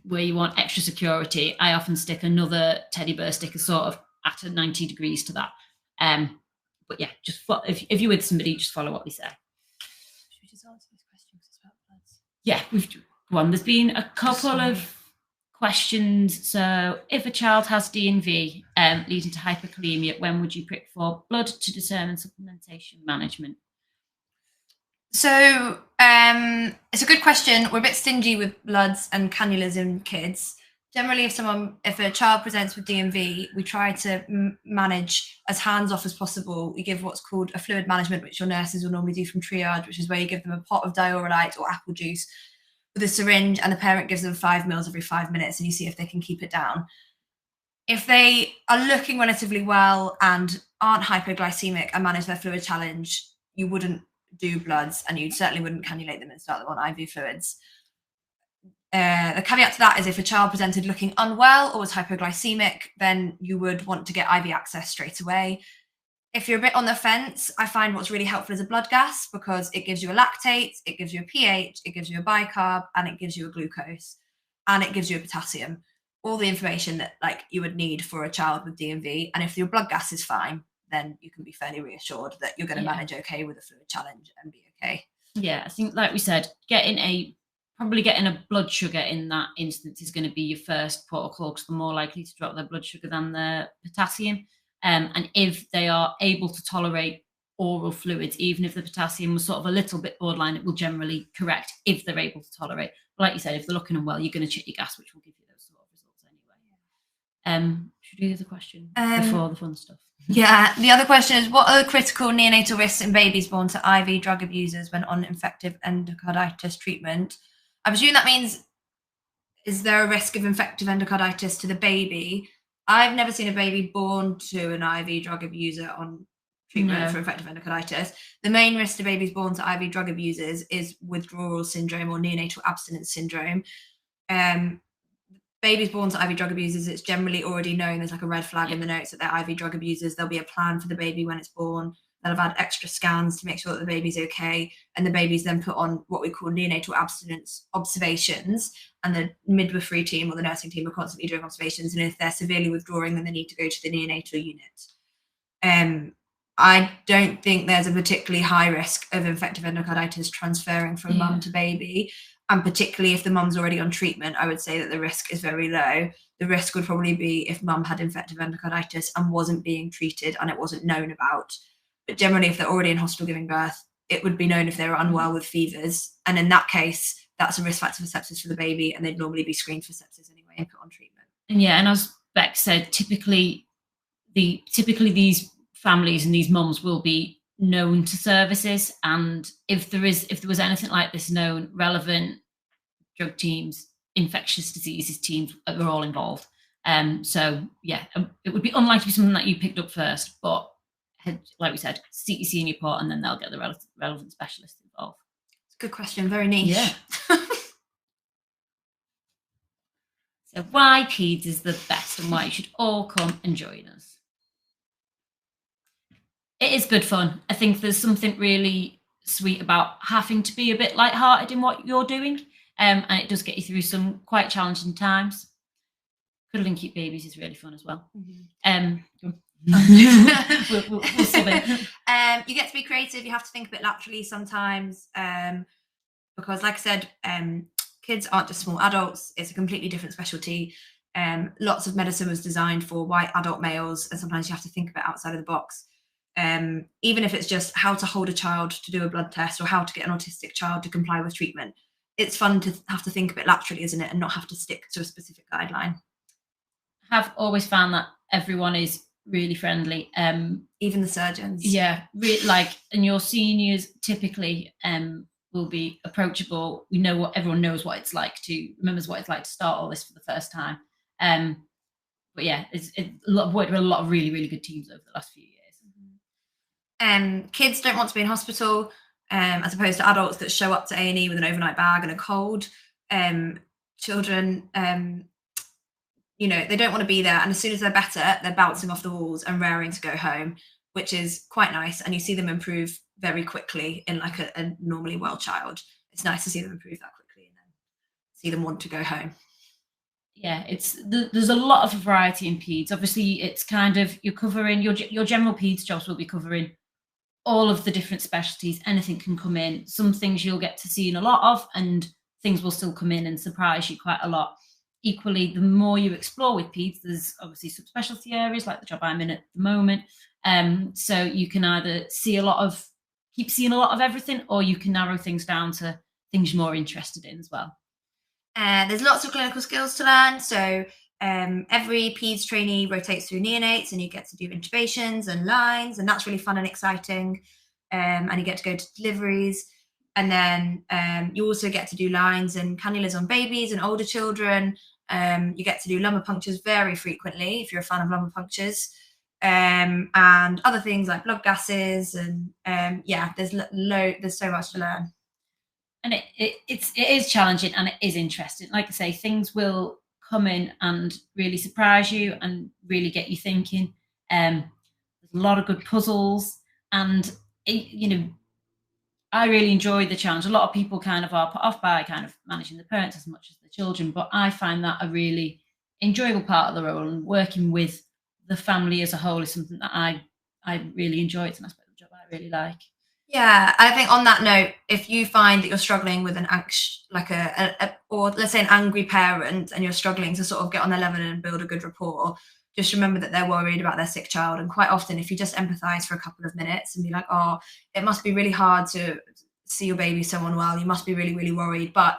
where you want extra security, I often stick another teddy bear sticker sort of at a 90 degrees to that. But yeah, just if you're with somebody, just follow what we say. Should we just answer this question? Yeah, there's been a couple of questions. So if a child has D&V leading to hyperkalemia, when would you prick for blood to determine supplementation management? So it's a good question. We're a bit stingy with bloods and cannulas in kids. Generally, if a child presents with D&V, we try to manage as hands-off as possible. We give what's called a fluid management, which your nurses will normally do from triage, which is where you give them a pot of diorolite or apple juice with a syringe, and the parent gives them 5 mils every 5 minutes, and you see if they can keep it down. If they are looking relatively well and aren't hypoglycemic and manage their fluid challenge, you wouldn't do bloods, and you certainly wouldn't cannulate them and start them on IV fluids. The caveat to that is if a child presented looking unwell or was hypoglycemic, then you would want to get IV access straight away. If you're a bit on the fence, I find what's really helpful is a blood gas, because it gives you a lactate, it gives you a pH, it gives you a bicarb, and it gives you a glucose, and it gives you a potassium. All the information that you would need for a child with D&V. And if your blood gas is fine, then you can be fairly reassured that you're going to manage okay with a fluid challenge and be okay. Yeah, I think, like we said, probably getting a blood sugar in that instance is going to be your first protocol, because they're more likely to drop their blood sugar than their potassium. And if they are able to tolerate oral fluids, even if the potassium was sort of a little bit borderline, it will generally correct if they're able to tolerate. But like you said, if they're looking unwell, you're going to check your gas, which will give you those sort of results anyway. Should we do the question before the fun stuff? Yeah, the other question is, what are the critical neonatal risks in babies born to IV drug abusers when on infective endocarditis treatment? I presume that means, is there a risk of infective endocarditis to the baby? I've never seen a baby born to an IV drug abuser on treatment for infective endocarditis. The main risk to babies born to IV drug abusers is withdrawal syndrome or neonatal abstinence syndrome. Babies born to IV drug abusers, it's generally already known. There's a red flag in the notes that they're IV drug abusers. There'll be a plan for the baby when it's born. They'll have had extra scans to make sure that the baby's okay. And the baby's then put on what we call neonatal abstinence observations. And the midwifery team or the nursing team are constantly doing observations. And if they're severely withdrawing, then they need to go to the neonatal unit. I don't think there's a particularly high risk of infective endocarditis transferring from mum to baby. And particularly if the mum's already on treatment, I would say that the risk is very low. The risk would probably be if mum had infective endocarditis and wasn't being treated and it wasn't known about. But generally, if they're already in hospital giving birth, it would be known if they were unwell with fevers. And in that case, that's a risk factor for sepsis for the baby, and they'd normally be screened for sepsis anyway and put on treatment. And and as Beck said, typically these families and these mums will be known to services, and if there was anything like this known, relevant drug teams, infectious diseases teams are all involved. So it would be unlikely to be something that you picked up first, but like we said, CTC in your pot, and then they'll get the relevant specialists involved. It's a good question, very niche. Yeah. So why PEDS is the best and why you should all come and join us. It is good fun. I think there's something really sweet about having to be a bit lighthearted in what you're doing, and it does get you through some quite challenging times. Cuddling cute babies is really fun as well. Mm-hmm. We'll sub in. You get to be creative. You have to think a bit laterally sometimes, because, like I said, kids aren't just small adults. It's a completely different specialty. Lots of medicine was designed for white adult males, and sometimes you have to think a bit outside of the box. Even if it's just how to hold a child to do a blood test or how to get an autistic child to comply with treatment, it's fun to have to think a bit laterally, isn't it, and not have to stick to a specific guideline. I have always found that everyone is really friendly. Even the surgeons. Yeah, like, and your seniors typically will be approachable. We know everyone knows what it's like remembers what it's like to start all this for the first time. But yeah, it's worked with a lot of really, really good teams over the last few years. Kids don't want to be in hospital, as opposed to adults that show up to A&E with an overnight bag and a cold. Children, you know, they don't want to be there, and as soon as they're better, they're bouncing off the walls and raring to go home, which is quite nice. And you see them improve very quickly in like a normally well child. It's nice to see them improve that quickly and then see them want to go home. Yeah, there's a lot of variety in peds. Obviously, it's kind of, you're covering your general peds jobs will be covering all of the different specialties. Anything can come in. Some things you'll get to see in a lot of, and things will still come in and surprise you quite a lot. Equally, the more you explore with peds, there's obviously subspecialty areas like the job I'm in at the moment. So you can either keep seeing a lot of everything, or you can narrow things down to things you're more interested in as well. There's lots of clinical skills to learn. So every peds trainee rotates through neonates, and you get to do intubations and lines, and that's really fun and exciting. And you get to go to deliveries. And then you also get to do lines and cannulas on babies and older children. You get to do lumbar punctures very frequently if you're a fan of lumbar punctures, and other things like blood gases. And yeah, there's so much to learn. And it is challenging, and it is interesting. Like I say, things will come in and really surprise you and really get you thinking. There's a lot of good puzzles, and I really enjoy the challenge. A lot of people kind of are put off by kind of managing the parents as much as the children, but I find that a really enjoyable part of the role, and working with the family as a whole is something that I really enjoy. It's an aspect of the job I really like. Yeah, I think on that note, if you find that you're struggling with or let's say an angry parent, and you're struggling to sort of get on their level and build a good rapport, just remember that they're worried about their sick child. And quite often, if you just empathize for a couple of minutes and be like, oh, it must be really hard to see your baby so unwell, you must be really, really worried, but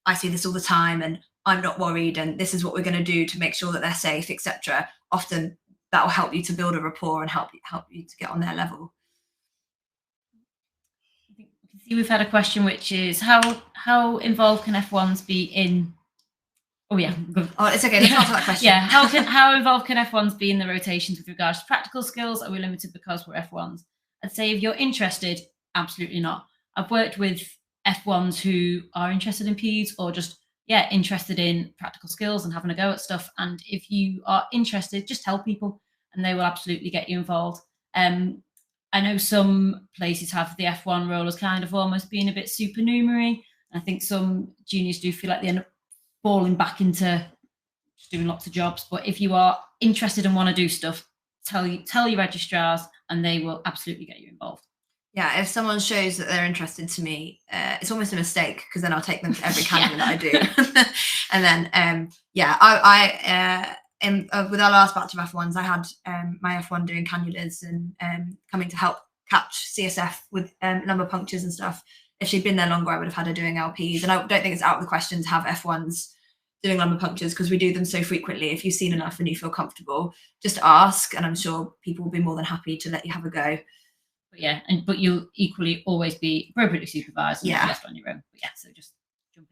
I see this all the time and I'm not worried, and this is what we're going to do to make sure that they're safe, etc. Often that will help you to build a rapport and help you to get on their level. We've had a question which is how involved can F1s be in? Oh yeah, good. Oh, it's okay. Let's answer that question. Yeah, how involved can F1s be in the rotations with regards to practical skills? Are we limited because we're F1s? I'd say if you're interested, absolutely not. I've worked with F1s who are interested in peds, or just interested in practical skills and having a go at stuff. And if you are interested, just tell people, and they will absolutely get you involved. I know some places have the F1 role as kind of almost being a bit supernumerary. I think some juniors do feel like they end up falling back into just doing lots of jobs. But if you are interested and want to do stuff, tell your registrars, and they will absolutely get you involved. Yeah, if someone shows that they're interested to me, it's almost a mistake, because then I'll take them to every candidate that I do. And then, with our last batch of F1s, I had my F1 doing cannulas and coming to help catch CSF with lumbar punctures and stuff. If she'd been there longer, I would have had her doing LPs. And I don't think it's out of the question to have F1s doing lumbar punctures, because we do them so frequently. If you've seen enough and you feel comfortable, just ask, and I'm sure people will be more than happy to let you have a go. But yeah, but you'll equally always be appropriately supervised and left on your own. But yeah, so just jump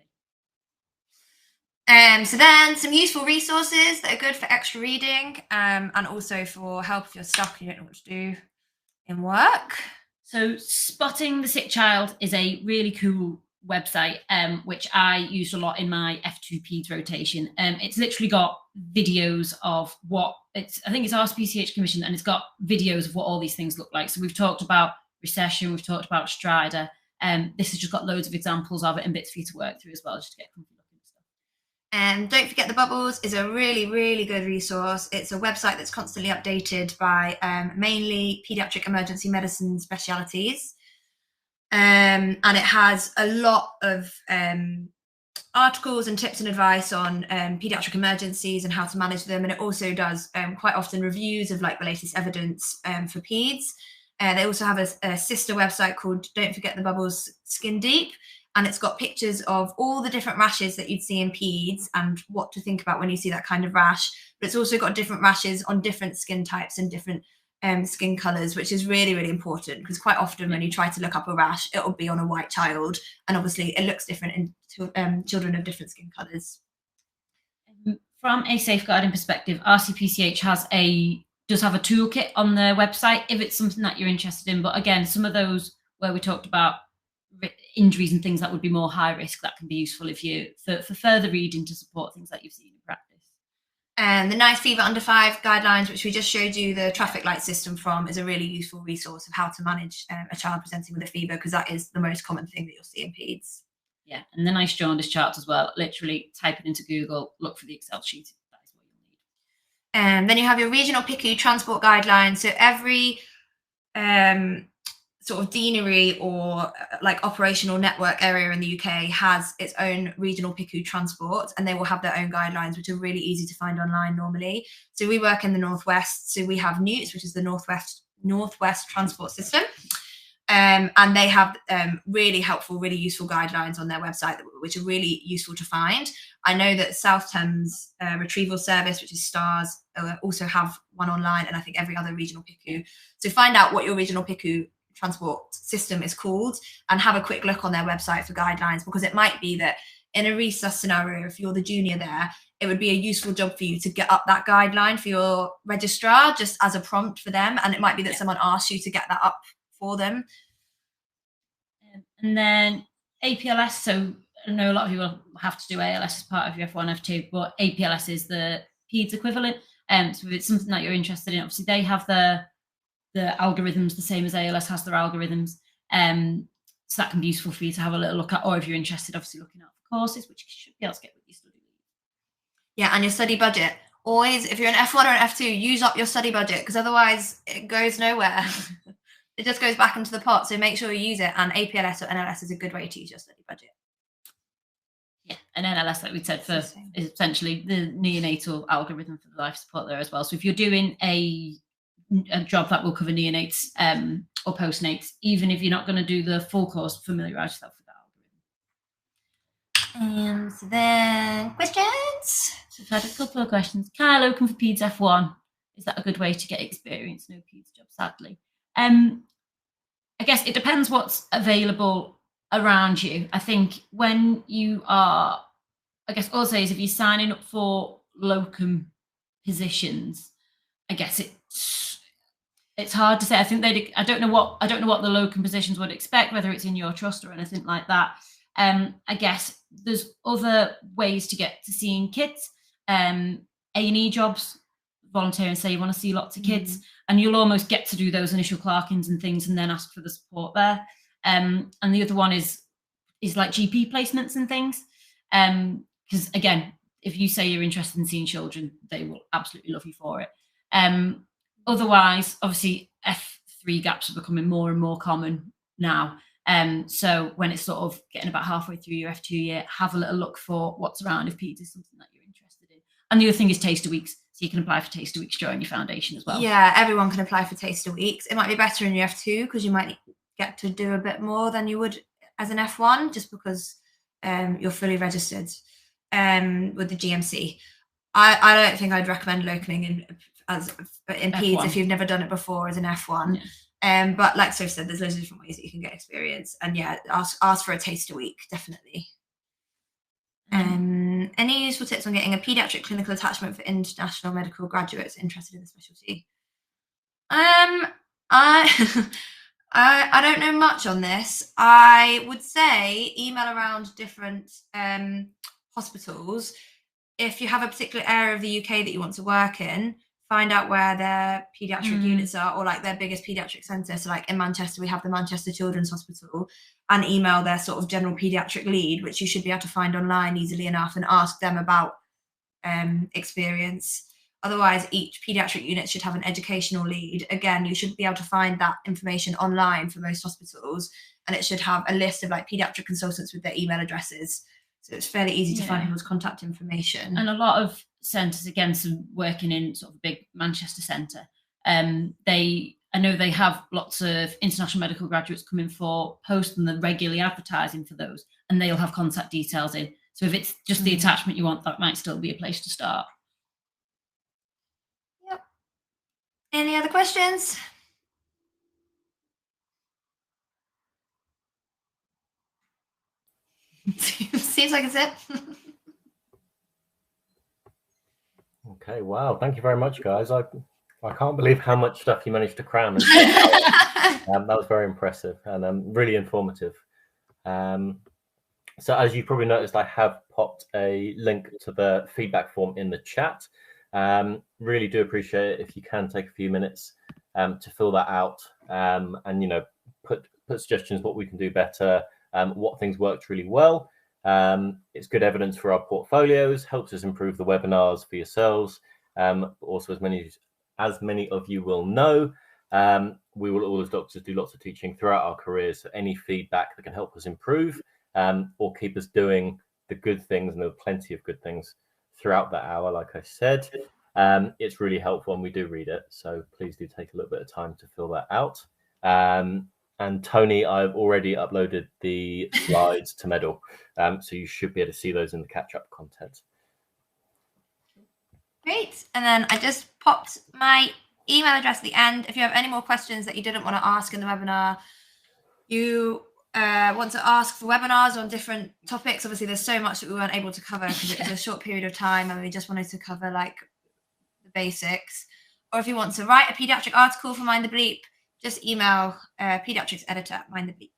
in. So then some useful resources that are good for extra reading, and also for help if you're stuck and you don't know what to do in work. So Spotting the Sick Child is a really cool website, which I used a lot in my F2 Peds rotation. It's literally got videos of I think it's RSPCH commissioned, and it's got videos of what all these things look like. So we've talked about recession, we've talked about Strider. This has just got loads of examples of it and bits for you to work through as well, just to get comfy looking and stuff. Don't Forget the Bubbles is a really, really good resource. It's a website that's constantly updated by mainly paediatric emergency medicine specialities. And it has a lot of articles and tips and advice on paediatric emergencies and how to manage them. And it also does quite often reviews of like the latest evidence for peds. They also have a sister website called Don't Forget the Bubbles Skin Deep, and it's got pictures of all the different rashes that you'd see in peds and what to think about when you see that kind of rash. But it's also got different rashes on different skin types and different skin colors, which is really, really important, because quite often when you try to look up a rash, it'll be on a white child, and obviously it looks different in children of different skin colors. From a safeguarding perspective, RCPCH does have a toolkit on their website if it's something that you're interested in. But again, some of those where we talked about injuries and things that would be more high risk, that can be useful if you for further reading to support things that you've seen in practice. And the Nice Fever Under 5 guidelines, which we just showed you the traffic light system from, is a really useful resource of how to manage a child presenting with a fever, because that is the most common thing that you'll see in peds. Yeah, and the Nice Jaundice charts as well. Literally type it into Google, look for the Excel sheet. That is what you'll need. And then you have your regional PICU transport guidelines. So every sort of deanery or like operational network area in the UK has its own regional PICU transport, and they will have their own guidelines, which are really easy to find online normally. So we work in the Northwest, so we have NEWTS, which is the Northwest Transport System. And they have really helpful, really useful guidelines on their website, which are really useful to find. I know that South Thames Retrieval Service, which is STARS, also have one online, and I think every other regional PICU. So find out what your regional PICU transport system is called and have a quick look on their website for guidelines, because it might be that in a resus scenario, if you're the junior there, it would be a useful job for you to get up that guideline for your registrar, just as a prompt for them. And it might be that someone asks you to get that up for them. And then APLS, so I know a lot of people have to do ALS as part of your F1, F2, but APLS is the PEDS equivalent. So if it's something that you're interested in, obviously they have the algorithms the same as ALS has their algorithms. So that can be useful for you to have a little look at, or if you're interested, obviously looking out for courses, which you should be able to get with your study. Yeah, and your study budget. Always, if you're an F1 or an F2, use up your study budget, because otherwise it goes nowhere. It just goes back into the pot. So make sure you use it. And APLS or NLS is a good way to use your study budget. Yeah, and NLS, like we said, is essentially the neonatal algorithm for the life support there as well. So if you're doing a job that will cover neonates or postnates, even if you're not going to do the full course, familiarise yourself with that algorithm. And so then questions. So I've had a couple of questions. Kyle, looking for PEDS F1. Is that a good way to get experience? No PEDS job, sadly. I guess it depends what's available around you. I think when you are, I guess all I'll say is if you're signing up for locum positions, I guess it's hard to say. I think I don't know what the locum positions would expect, whether it's in your trust or anything like that. I guess there's other ways to get to seeing kids. A&E jobs, volunteer and say you want to see lots of kids, and you'll almost get to do those initial clerkings and things and then ask for the support there. And the other one is like GP placements and things. Because again, if you say you're interested in seeing children, they will absolutely love you for it. Otherwise, obviously, F3 gaps are becoming more and more common now. So when it's sort of getting about halfway through your F2 year, have a little look for what's around if PEDS is something that you're interested in. And the other thing is taster weeks. So you can apply for taster weeks during your foundation as well. Yeah, everyone can apply for taster weeks. It might be better in your F2 because you might get to do a bit more than you would as an F1, just because you're fully registered with the GMC. I don't think I'd recommend locoming in PEDS if you've never done it before as an F1. Yeah. But like Sophie said, there's loads of different ways that you can get experience. And yeah, ask for a taster week, definitely. Any useful tips on getting a paediatric clinical attachment for international medical graduates interested in the specialty? I don't know much on this. I would say email around different hospitals. If you have a particular area of the UK that you want to work in, find out where their paediatric units are, or like their biggest paediatric centre. So like in Manchester, we have the Manchester Children's Hospital, and email their sort of general paediatric lead, which you should be able to find online easily enough, and ask them about experience. Otherwise, each paediatric unit should have an educational lead. Again, you should be able to find that information online for most hospitals, and it should have a list of like paediatric consultants with their email addresses. So it's fairly easy to find people's contact information. And a lot of centres, again, so working in sort of a big Manchester centre, they I know they have lots of international medical graduates coming for posts, and they're regularly advertising for those, and they'll have contact details in. So if it's just the attachment you want, that might still be a place to start. Yep. Any other questions? Seems like it's it. Okay, wow. Thank you very much, guys. I can't believe how much stuff you managed to cram. That was very impressive and really informative. So as you probably noticed, I have popped a link to the feedback form in the chat. Really do appreciate it if you can take a few minutes to fill that out and, you know, put suggestions what we can do better, what things worked really well. It's good evidence for our portfolios, helps us improve the webinars for yourselves. But also, as many of you will know, we will all as doctors do lots of teaching throughout our careers. So any feedback that can help us improve or keep us doing the good things, and there are plenty of good things throughout that hour, like I said, it's really helpful and we do read it. So please do take a little bit of time to fill that out. And Tony, I've already uploaded the slides to Medal, so you should be able to see those in the catch-up content. Great. And then I just popped my email address at the end. If you have any more questions that you didn't want to ask in the webinar, you want to ask for webinars on different topics. Obviously, there's so much that we weren't able to cover because it was a short period of time and we just wanted to cover like the basics. Or if you want to write a pediatric article for Mind the Bleep, just email pediatricseditor@mindthebleep.com.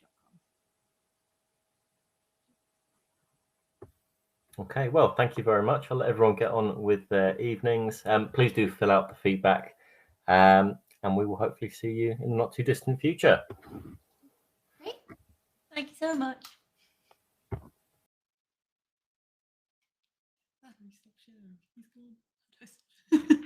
Okay, well, thank you very much. I'll let everyone get on with their evenings. Please do fill out the feedback, and we will hopefully see you in the not too distant future. Great. Thank you so much. Stop sharing. He's gone.